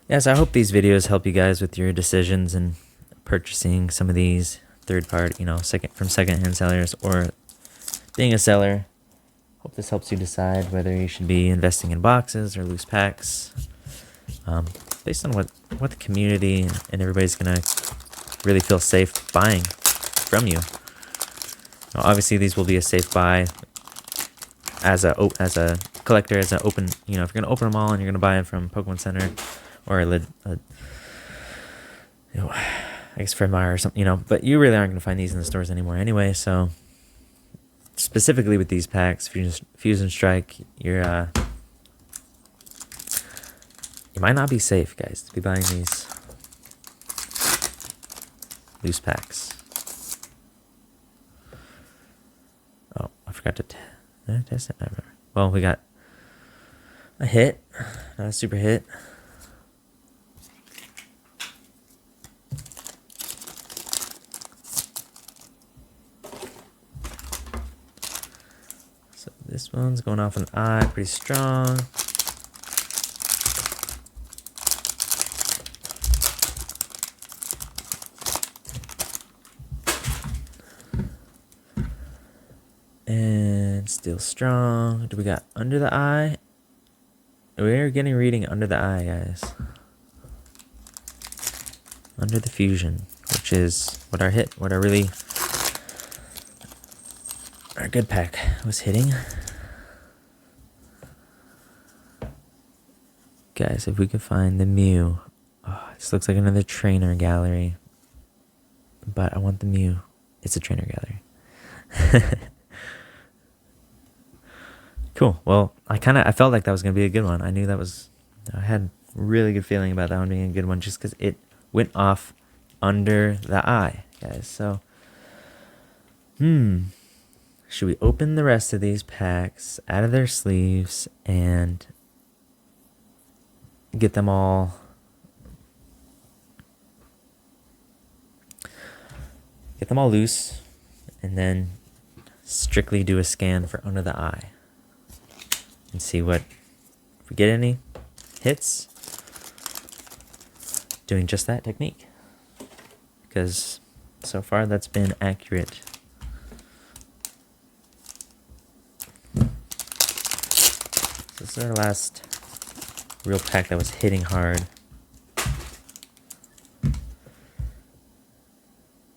Yes, I hope these videos help you guys with your decisions and purchasing some of these third-party, second-hand sellers or being a seller. Hope this helps you decide whether you should be investing in boxes or loose packs, based on what the community and everybody's gonna really feel safe buying from you. Now, obviously, these will be a safe buy as a collector, as an open. If you're gonna open them all and you're gonna buy them from Pokemon Center or I guess Fred Meyer or something, but you really aren't gonna find these in the stores anymore anyway. So. Specifically with these packs, Fusion Strike, you might not be safe, guys, to be buying these loose packs. Oh, I forgot to test it. I remember. Well, we got a hit, not a super hit. This one's going off an eye, pretty strong. And And still strong. Do we got under the eye? We're getting reading under the eye, guys. Under the fusion, which is what our good pack was hitting. Guys, if we could find the Mew. Oh, this looks like another trainer gallery. But I want the Mew. It's a trainer gallery. Cool. Well, I felt like that was going to be a good one. I had a really good feeling about that one being a good one just because it went off under the eye, guys. So, should we open the rest of these packs out of their sleeves and get them all loose and then strictly do a scan for under the eye and see if we get any hits doing just that technique, because so far that's been accurate. This is our last real pack that was hitting hard.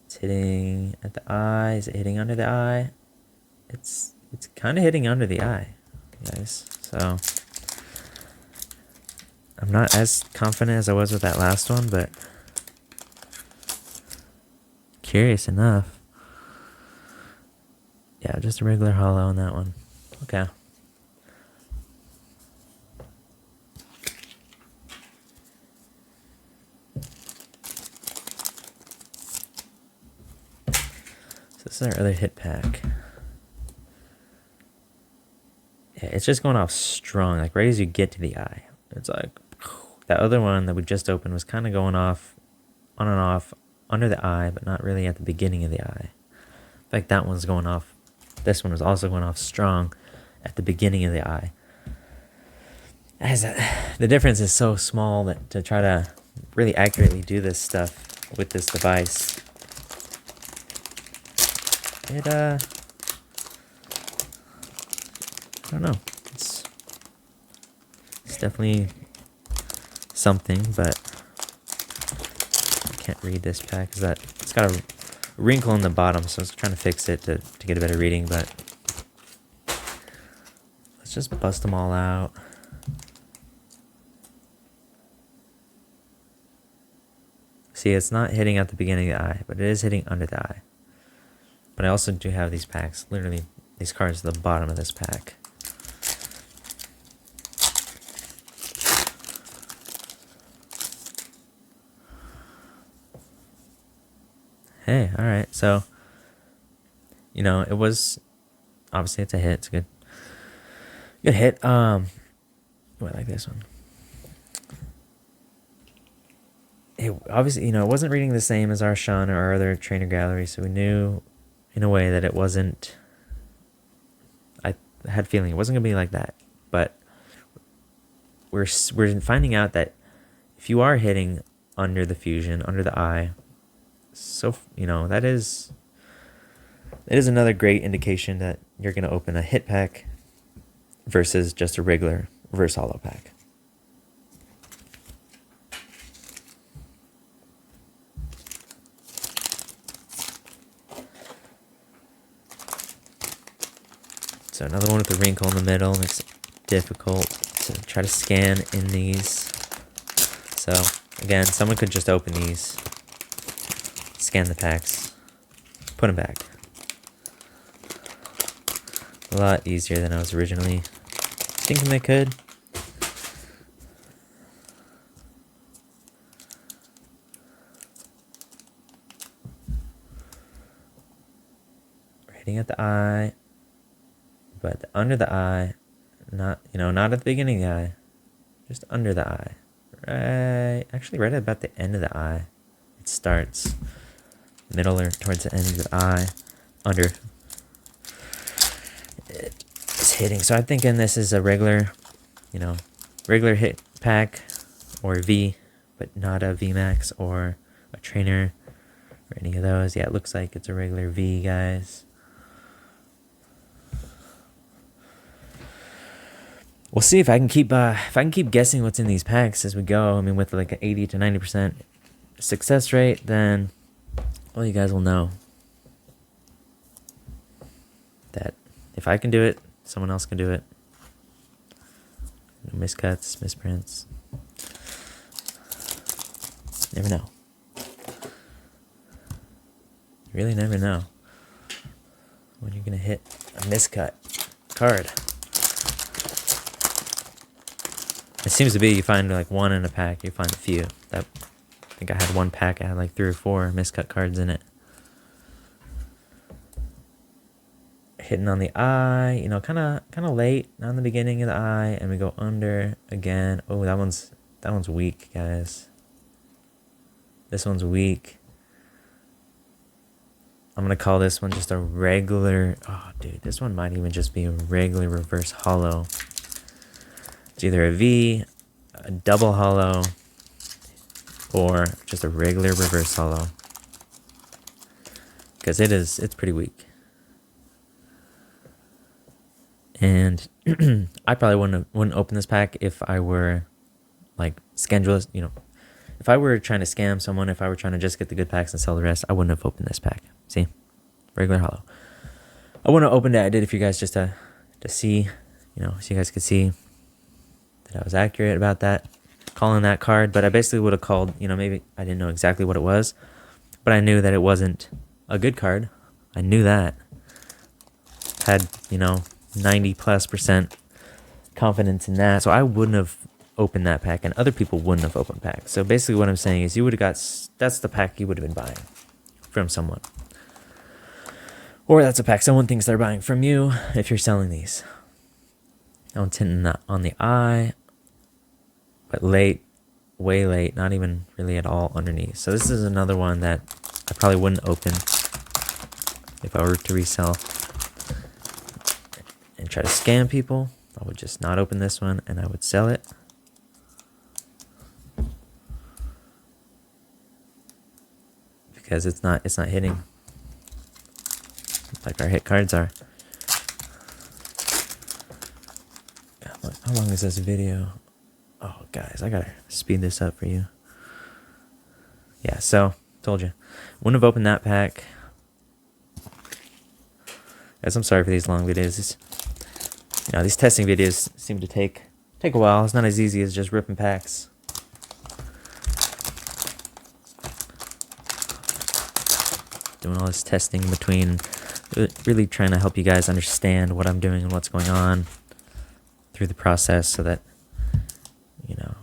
It's hitting at the eye. Is it hitting under the eye? It's kind of hitting under the eye, guys. So I'm not as confident as I was with that last one, but curious enough. Yeah, just a regular hollow on that one. Okay. So this is our other hit pack. Yeah, it's just going off strong, like right as you get to the eye. It's like that other one that we just opened was kind of going off on and off under the eye, but not really at the beginning of the eye. In fact, that one's going off. This one was also going off strong at the beginning of the eye. The difference is so small that to try to really accurately do this stuff with this device, I don't know. It's definitely something, but I can't read this pack because it's got a wrinkle in the bottom, so I was trying to fix it to get a better reading, but let's just bust them all out. See, it's not hitting at the beginning of the eye, but it is hitting under the eye. But I also do have these packs, literally these cards at the bottom of this pack. Hey, alright, so, it was, obviously it's a hit, it's a good hit. I like this one. It obviously, it wasn't reading the same as our Shun or our other trainer gallery, so we knew in a way that it wasn't, I had a feeling it wasn't going to be like that, but we're finding out that if you are hitting under the fusion, under the eye, so, that is another great indication that you're going to open a hit pack versus just a regular reverse hollow pack. So another one with a wrinkle in the middle makes it difficult to try to scan in these. So again, someone could just open these, scan the packs, put them back. A lot easier than I was originally thinking they could. We're hitting at the eye, but under the eye, not at the beginning of the eye, just under the eye. Right about the end of the eye. It starts middle or towards the end of the eye, under. It's hitting. So I'm thinking this is a regular hit pack or V, but not a Vmax or a trainer or any of those. Yeah, it looks like it's a regular V, guys. we'll see if I can keep guessing what's in these packs as we go. I mean, with like an 80 to 90% success rate, then well, you guys will know that if I can do it, someone else can do it. No miscuts, misprints. Never know. You really never know when you're gonna hit a miscut card. It seems to be you find like one in a pack, you find a few. I think I had one pack, I had like 3 or 4 miscut cards in it. Hitting on the eye, you know, kind of late, not in the beginning of the eye, and we go under again. Oh, that one's weak, guys. This one's weak. I'm gonna call this one just a regular. Oh, dude, this one might even just be a regular reverse hollow. It's either a V, a double hollow, or just a regular reverse hollow. Because it's pretty weak. And I probably wouldn't open this pack if I were like scandalous, you know. If I were trying to scam someone, if I were trying to just get the good packs and sell the rest, I wouldn't have opened this pack. See? Regular hollow. I wouldn't have opened it. I did it for you guys just to see, you know, so you guys could see that I was accurate about that, calling that card. But I basically would have called, you know, maybe I didn't know exactly what it was, but I knew that it wasn't a good card. I knew that. Had, you know, 90+% confidence in that. So I wouldn't have opened that pack, and other people wouldn't have opened packs. So basically what I'm saying is you would have got, that's the pack you would have been buying from someone. Or that's a pack someone thinks they're buying from you if you're selling these. That one's hitting on the eye, but late, way late, not even really at all underneath. So this is another one that I probably wouldn't open if I were to resell and try to scam people. I would just not open this one and I would sell it. Because it's not hitting like our hit cards are. How long is this video? Oh, guys, I gotta speed this up for you. Yeah, so told you, wouldn't have opened that pack. Guys, I'm sorry for these long videos. You know, these testing videos seem to take a while. It's not as easy as just ripping packs. Doing all this testing between, really trying to help you guys understand what I'm doing and what's going on through the process, so that, you know,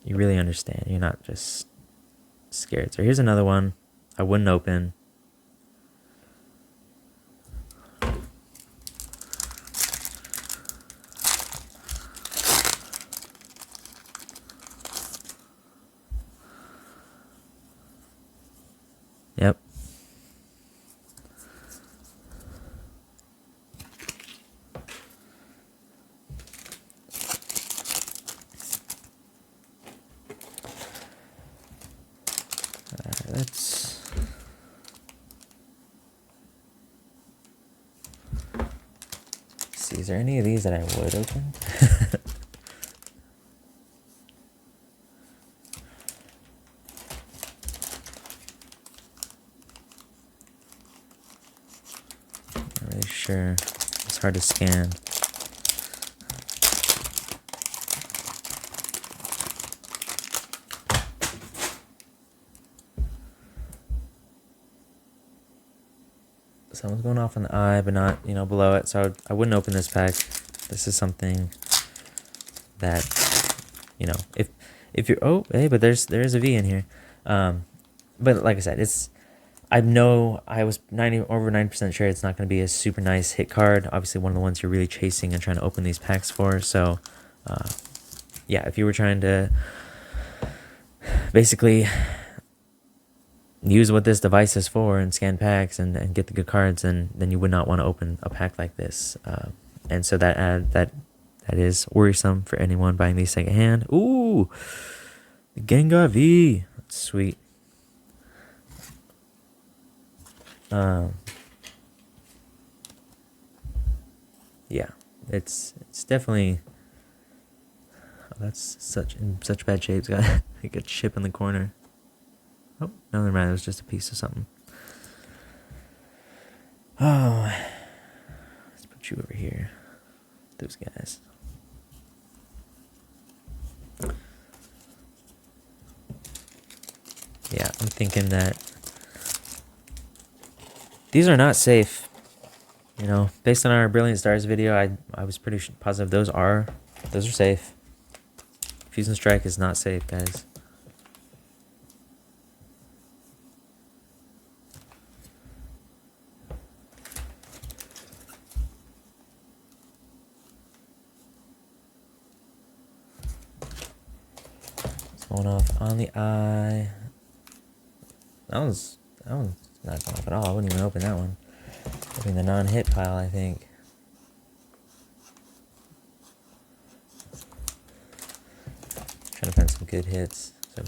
you really understand. You're not just scared. So here's another one I wouldn't open. Yep. Let's see. Is there any of these that I would open? Not really sure. It's hard to scan. Someone's going off on the eye, but not, you know, below it. So I wouldn't open this pack. This is something that, you know, if you're, oh, hey, but there is a V in here. But like I said, I know I was over 90% sure it's not going to be a super nice hit card. Obviously, one of the ones you're really chasing and trying to open these packs for. So, yeah, if you were trying to basically use what this device is for and scan packs and get the good cards, then you would not want to open a pack like this. And so that is worrisome for anyone buying these secondhand. Ooh, Gengar V, that's sweet. Yeah, It's definitely. Oh, that's in such bad shape. It's got like a chip in the corner. Oh no, never mind. It was just a piece of something. Oh, let's put you over here. Those guys. Yeah, I'm thinking that these are not safe. You know, based on our Brilliant Stars video, I was pretty positive those are safe. Fusion Strike is not safe, guys. It's going off on the eye. That one's not going off at all. I wouldn't even open that one. Opening the non-hit pile, I think. Trying to find some good hits. Oh,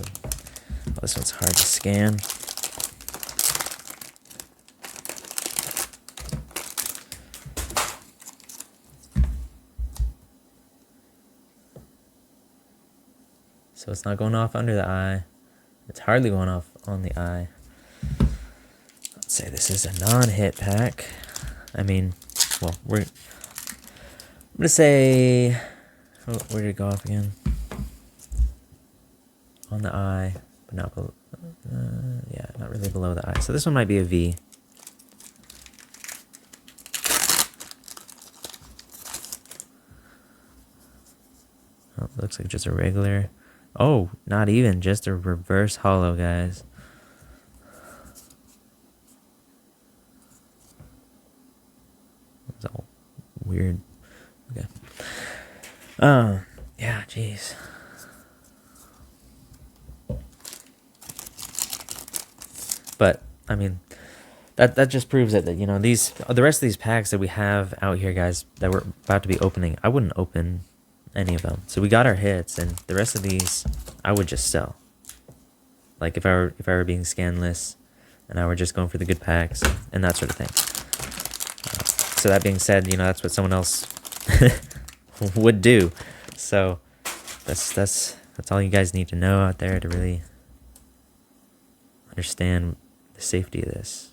this one's hard to scan. So it's not going off under the eye. It's hardly going off on the eye. Let's say this is a non-hit pack. I mean, well, I'm gonna say, oh, where did it go off again? On the eye, but not below. Yeah, not really below the eye. So this one might be a V. Oh, looks like just a regular. Oh, not even, just a reverse hollow, guys. It's all weird. Okay. Yeah, jeez. But I mean, that just proves that you know the rest of these packs that we have out here, guys, that we're about to be opening, I wouldn't open any of them. So we got our hits, and the rest of these I would just sell. Like if I were being scanless, and I were just going for the good packs and that sort of thing. So that being said, you know that's what someone else would do. So that's all you guys need to know out there to really understand the safety of this.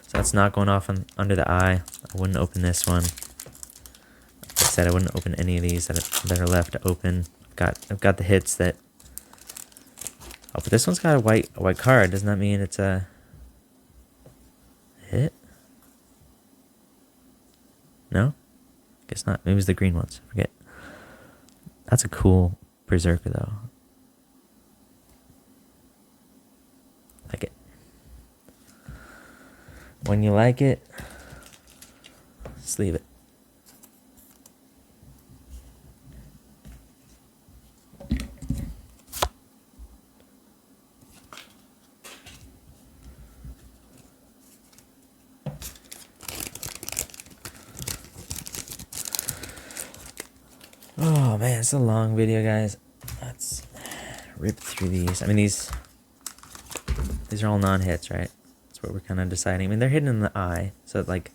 So that's not going off under the eye. I wouldn't open this one. Like I said, I wouldn't open any of these that are left open. I've got the hits that. Oh, but this one's got a white card. Doesn't that mean it's a hit? No? Guess not. Maybe it was the green ones. I forget. That's a cool Berserker, though. Like it. When you like it, just leave it. Oh man, it's a long video, guys. Let's rip through these. I mean, these are all non-hits, right? That's what we're kind of deciding. I mean, they're hidden in the eye, so like,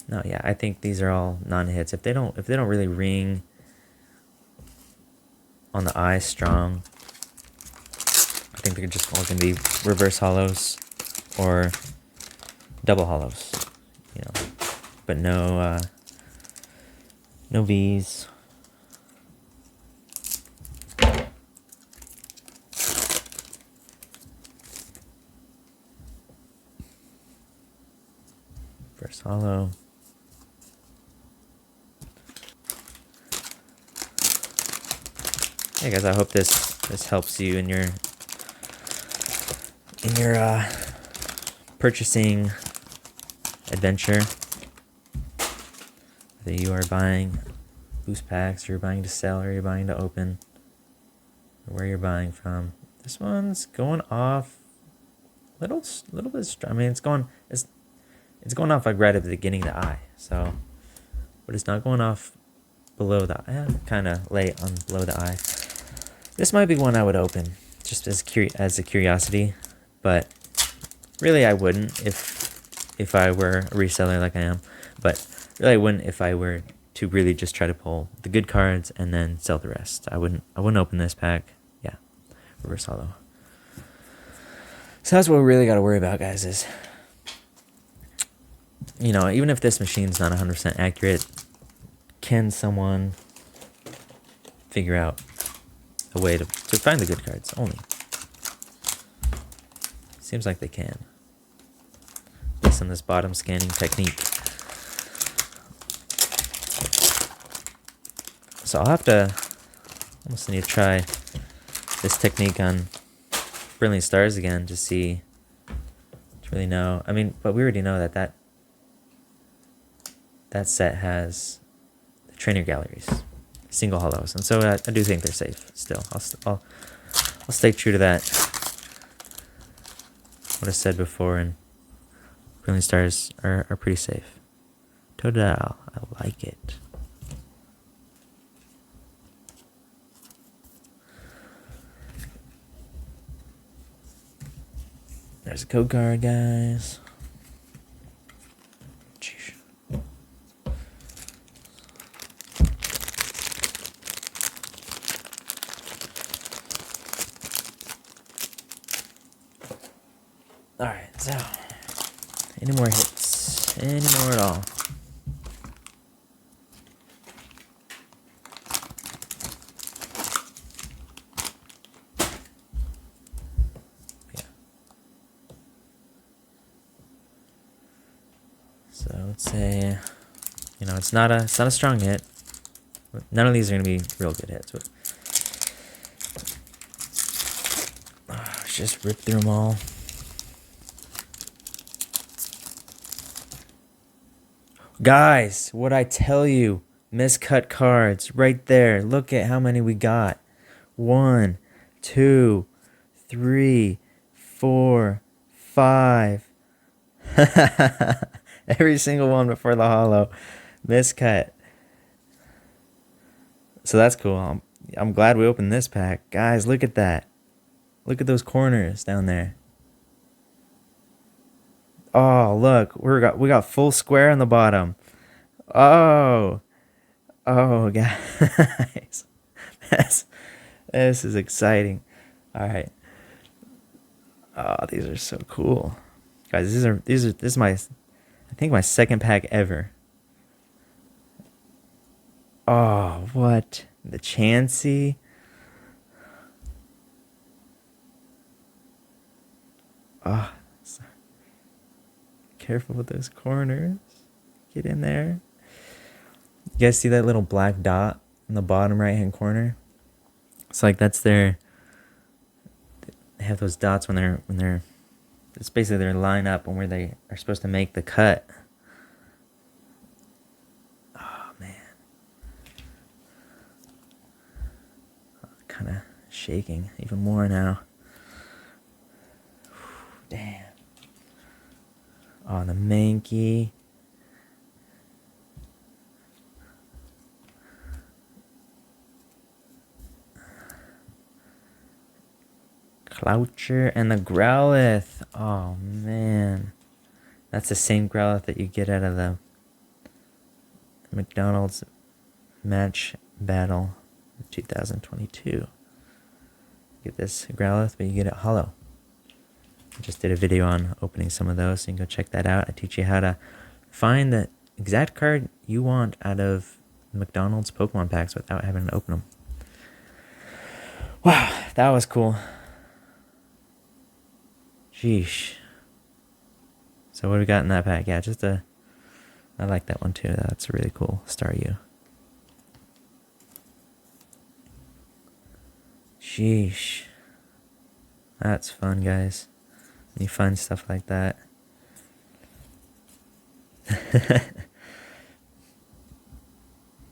no, yeah, I think these are all non-hits. If they don't really ring on the eye strong, I think they're just all gonna be reverse hollows or double hollows, you know. But no V's. First hollow. Hey guys, I hope this helps you in your purchasing adventure. Whether you are buying boost packs, or you're buying to sell, or you're buying to open, or where you're buying from. This one's going off little bit. I mean, it's going off like right at the beginning of the eye. So, but it's not going off below the eye. Kind of late on below the eye. This might be one I would open just as a curiosity, but really I wouldn't if I were a reseller like I am. But Really, I wouldn't if I were to really just try to pull the good cards and then sell the rest. I wouldn't open this pack. Yeah, reverse hollow. So that's what we really got to worry about, guys, is, you know, even if this machine's not 100% accurate, can someone figure out a way to find the good cards only? Seems like they can, based on this bottom scanning technique. So I'll have to, almost need to try this technique on Brilliant Stars again to see, to really know. I mean, but we already know that set has the trainer galleries, single hollows, and so I do think they're safe still. I'll stay true to that. What I said before, and Brilliant Stars are pretty safe. Totodile, I like it. There's a code card, guys. Jeez. Alright, so any more hits? Any more at all? So let's say, you know, it's not a strong hit. None of these are gonna be real good hits. But let's just rip through them all. Guys, what I tell you, miscut cards right there. Look at how many we got. 1, 2, 3, 4, 5. Every single one before the hollow. Miscut. So that's cool. I'm glad we opened this pack. Guys, look at that. Look at those corners down there. Oh, look. We got full square on the bottom. Oh, guys. This is exciting. All right. Oh, these are so cool. Guys, this is my, I think, my second pack ever. Oh, what? The Chansey. Oh, careful with those corners. Get in there. You guys see that little black dot in the bottom right hand corner? It's like that's they have those dots when they're it's basically their line up and where they are supposed to make the cut. Oh man. Kind of shaking even more now. Damn. Oh, the Mankey. Cloucher and the Growlithe. Oh man. That's the same Growlithe that you get out of the McDonald's match battle 2022. Get this Growlithe, but you get it hollow. I just did a video on opening some of those, so you can go check that out. I teach you how to find the exact card you want out of McDonald's Pokemon packs without having to open them. Wow, that was cool. Sheesh. So what do we got in that pack? Yeah, I like that one too. That's a really cool Staryu. Sheesh. That's fun, guys. When you find stuff like that.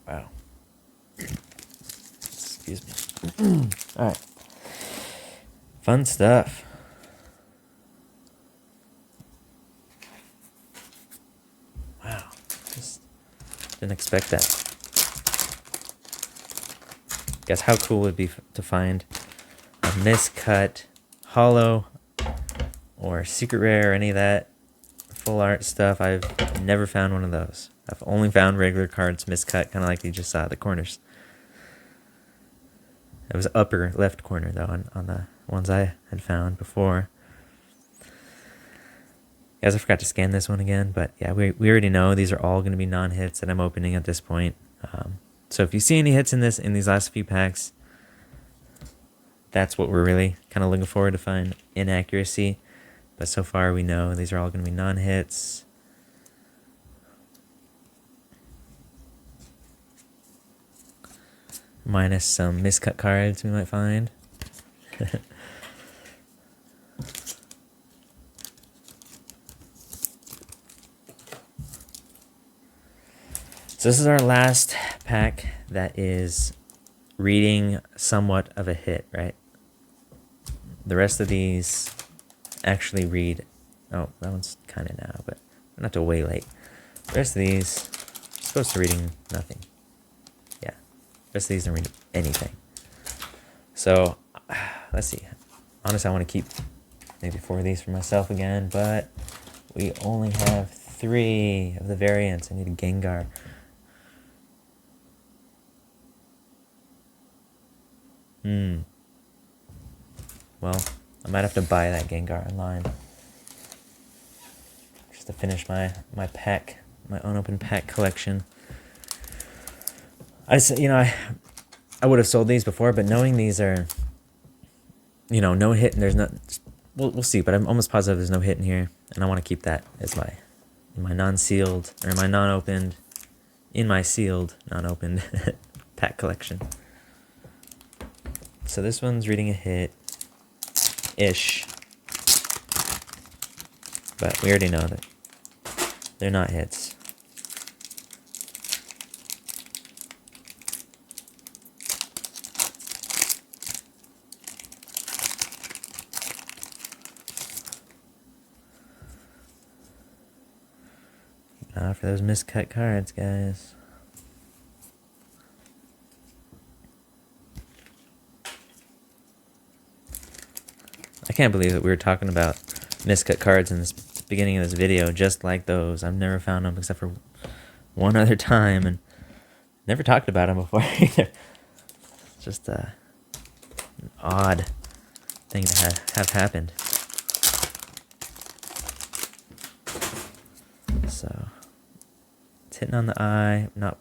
Wow. Excuse me. Alright. Fun stuff. Wow. Just didn't expect that. Guess how cool it would be to find a miscut, hollow, or secret rare, or any of that full art stuff. I've never found one of those. I've only found regular cards miscut, kind of like you just saw at the corners. It was upper left corner, though, on the ones I had found before. Guys, I forgot to scan this one again, but yeah, we already know these are all going to be non-hits that I'm opening at this point. So if you see any hits in these last few packs, that's what we're really kind of looking forward to find inaccuracy. But so far we know these are all going to be non-hits. Minus some miscut cards we might find. So this is our last pack that is reading somewhat of a hit, right? The rest of these actually read... Oh, that one's kind of now, but not till way late. The rest of these are supposed to reading nothing. Yeah. The rest of these don't read anything. So, let's see. Honestly, I want to keep maybe 4 of these for myself again, but we only have 3 of the variants. I need a Gengar. Well, I might have to buy that Gengar online just to finish my pack, my unopened pack collection. I would have sold these before, but knowing these are, no hit and there's not, we'll see. But I'm almost positive there's no hit in here, and I want to keep that as my non-sealed or my non-opened, in my sealed non-opened pack collection. So this one's reading a hit-ish. But we already know that they're not hits. Keep an eye out for those miscut cards, guys. I can't believe that we were talking about miscut cards in the beginning of this video just like those. I've never found them except for one other time, and never talked about them before either. It's just an odd thing to have happened. So it's hitting on the eye, not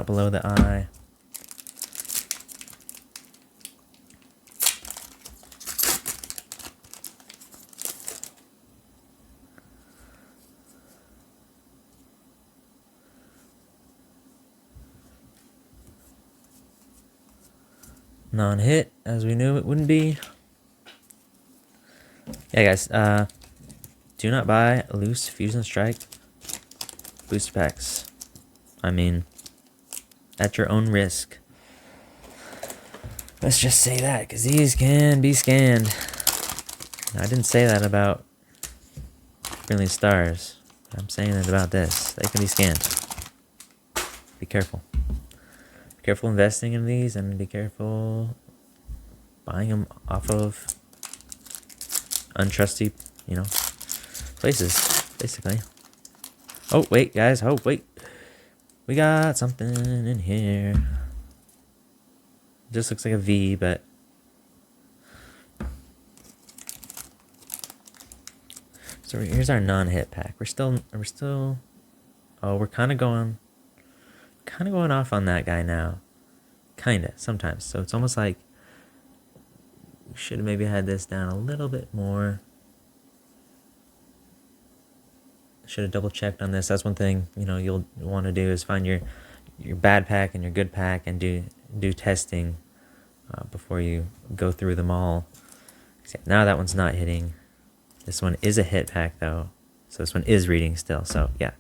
below the eye. Non-hit, as we knew it wouldn't be. Yeah, guys, do not buy loose Fusion Strike booster packs. I mean, at your own risk. Let's just say that, because these can be scanned. I didn't say that about Brilliant Stars. I'm saying it about this. They can be scanned. Be careful. Be careful investing in these, and be careful buying them off of untrusty, places, basically. Oh, wait, guys. Oh, wait. We got something in here. It just looks like a V, but... So here's our non-hit pack. We're still... Oh, we're kind of going off on that guy now. Kinda, sometimes. So it's almost like we should have maybe had this down a little bit more. Should have double checked on this. That's one thing, you'll want to do is find your bad pack and your good pack and do testing before you go through them all. Now that one's not hitting. This one is a hit pack though, so this one is reading still. So yeah.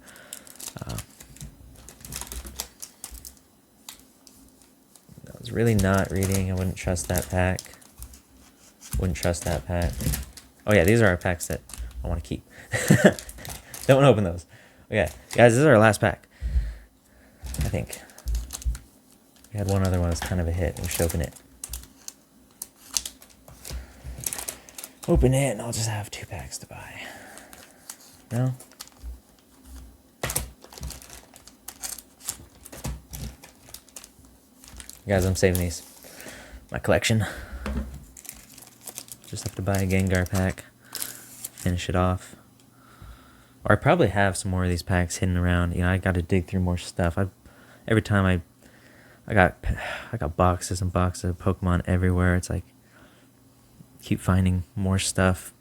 That was really not reading. I wouldn't trust that pack. Wouldn't trust that pack. Oh yeah, these are our packs that I want to keep. Don't open those. Okay, guys, this is our last pack. I think. We had one other one that's kind of a hit. We should open it. Open it, and I'll just have 2 packs to buy. No? Guys, I'm saving these. My collection. Just have to buy a Gengar pack. Finish it off. Or I probably have some more of these packs hidden around. You know, I got to dig through more stuff. Every time I got boxes and boxes of Pokemon everywhere. It's like keep finding more stuff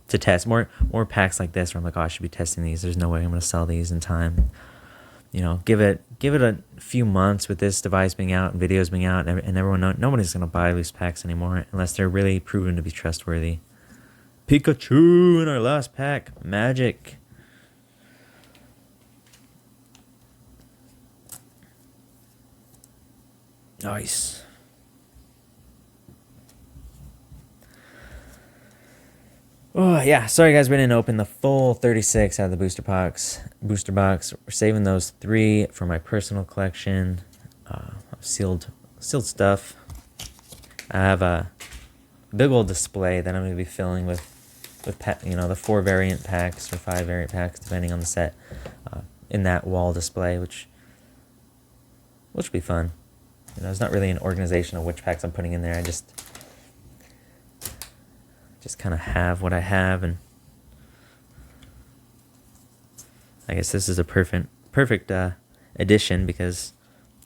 to test. More packs like this where I'm like, oh, I should be testing these. There's no way I'm gonna sell these in time. You know, give it a few months with this device being out and videos being out, and everyone nobody's gonna buy loose packs anymore unless they're really proven to be trustworthy. Pikachu in our last pack, magic. Nice. Oh yeah, sorry guys, we didn't open the full 36 out of the booster box. We're saving those 3 for my personal collection. Sealed stuff. I have a big old display that I'm going to be filling with you know, the 4 variant packs or 5 variant packs depending on the set in that wall display, which will be fun. You know, it's not really an organization of which packs I'm putting in there. I just kind of have what I have, and I guess this is a perfect addition because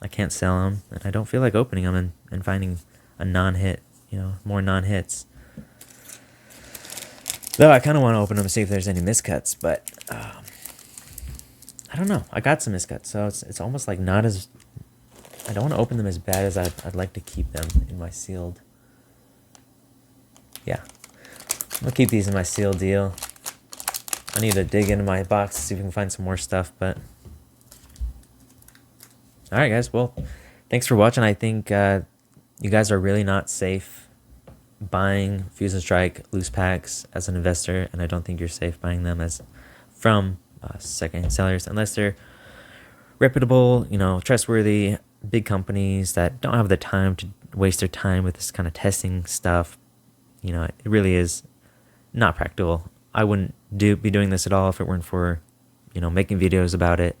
I can't sell them, and I don't feel like opening them and finding a non-hit, you know, more non-hits. Though I kind of want to open them and see if there's any miscuts, but I don't know. I got some miscuts, so it's almost like not as... I don't want to open them as bad as I'd like to keep them in my sealed. Yeah. I'll keep these in my sealed deal. I need to dig into my box to see if we can find some more stuff, but... Alright guys, well, thanks for watching. I think you guys are really not safe buying Fuse and Strike loose packs as an investor, and I don't think you're safe buying them as from secondhand sellers unless they're reputable, you know, trustworthy, big companies that don't have the time to waste their time with this kind of testing stuff. You know, it really is not practical. I wouldn't be doing this at all if it weren't for, you know, making videos about it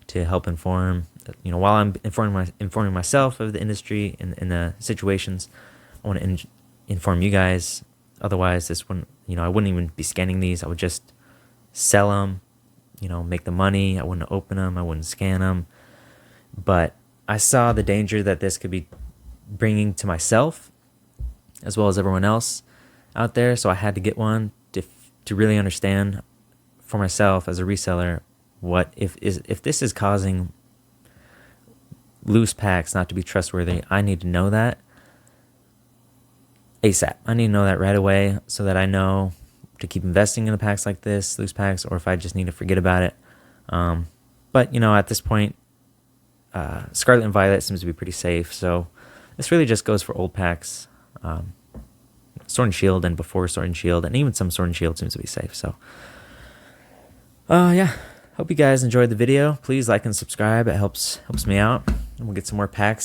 to help inform. You know, while I'm informing myself of the industry and the situations, I want to inform you guys. Otherwise, this wouldn't, you know, I wouldn't even be scanning these. I would just sell them, you know, make the money. I wouldn't open them. I wouldn't scan them. But I saw the danger that this could be bringing to myself as well as everyone else out there. So I had to get one to really understand for myself as a reseller what if this is causing loose packs not to be trustworthy. I need to know that ASAP. I need to know that right away so that I know to keep investing in the packs like this, loose packs, or if I just need to forget about it. But you know, at this point, Scarlet and Violet seems to be pretty safe, so this really just goes for old packs. Sword and Shield and before Sword and Shield, and even some Sword and Shield seems to be safe. So, yeah. Hope you guys enjoyed the video. Please like and subscribe. It helps me out, and we'll get some more packs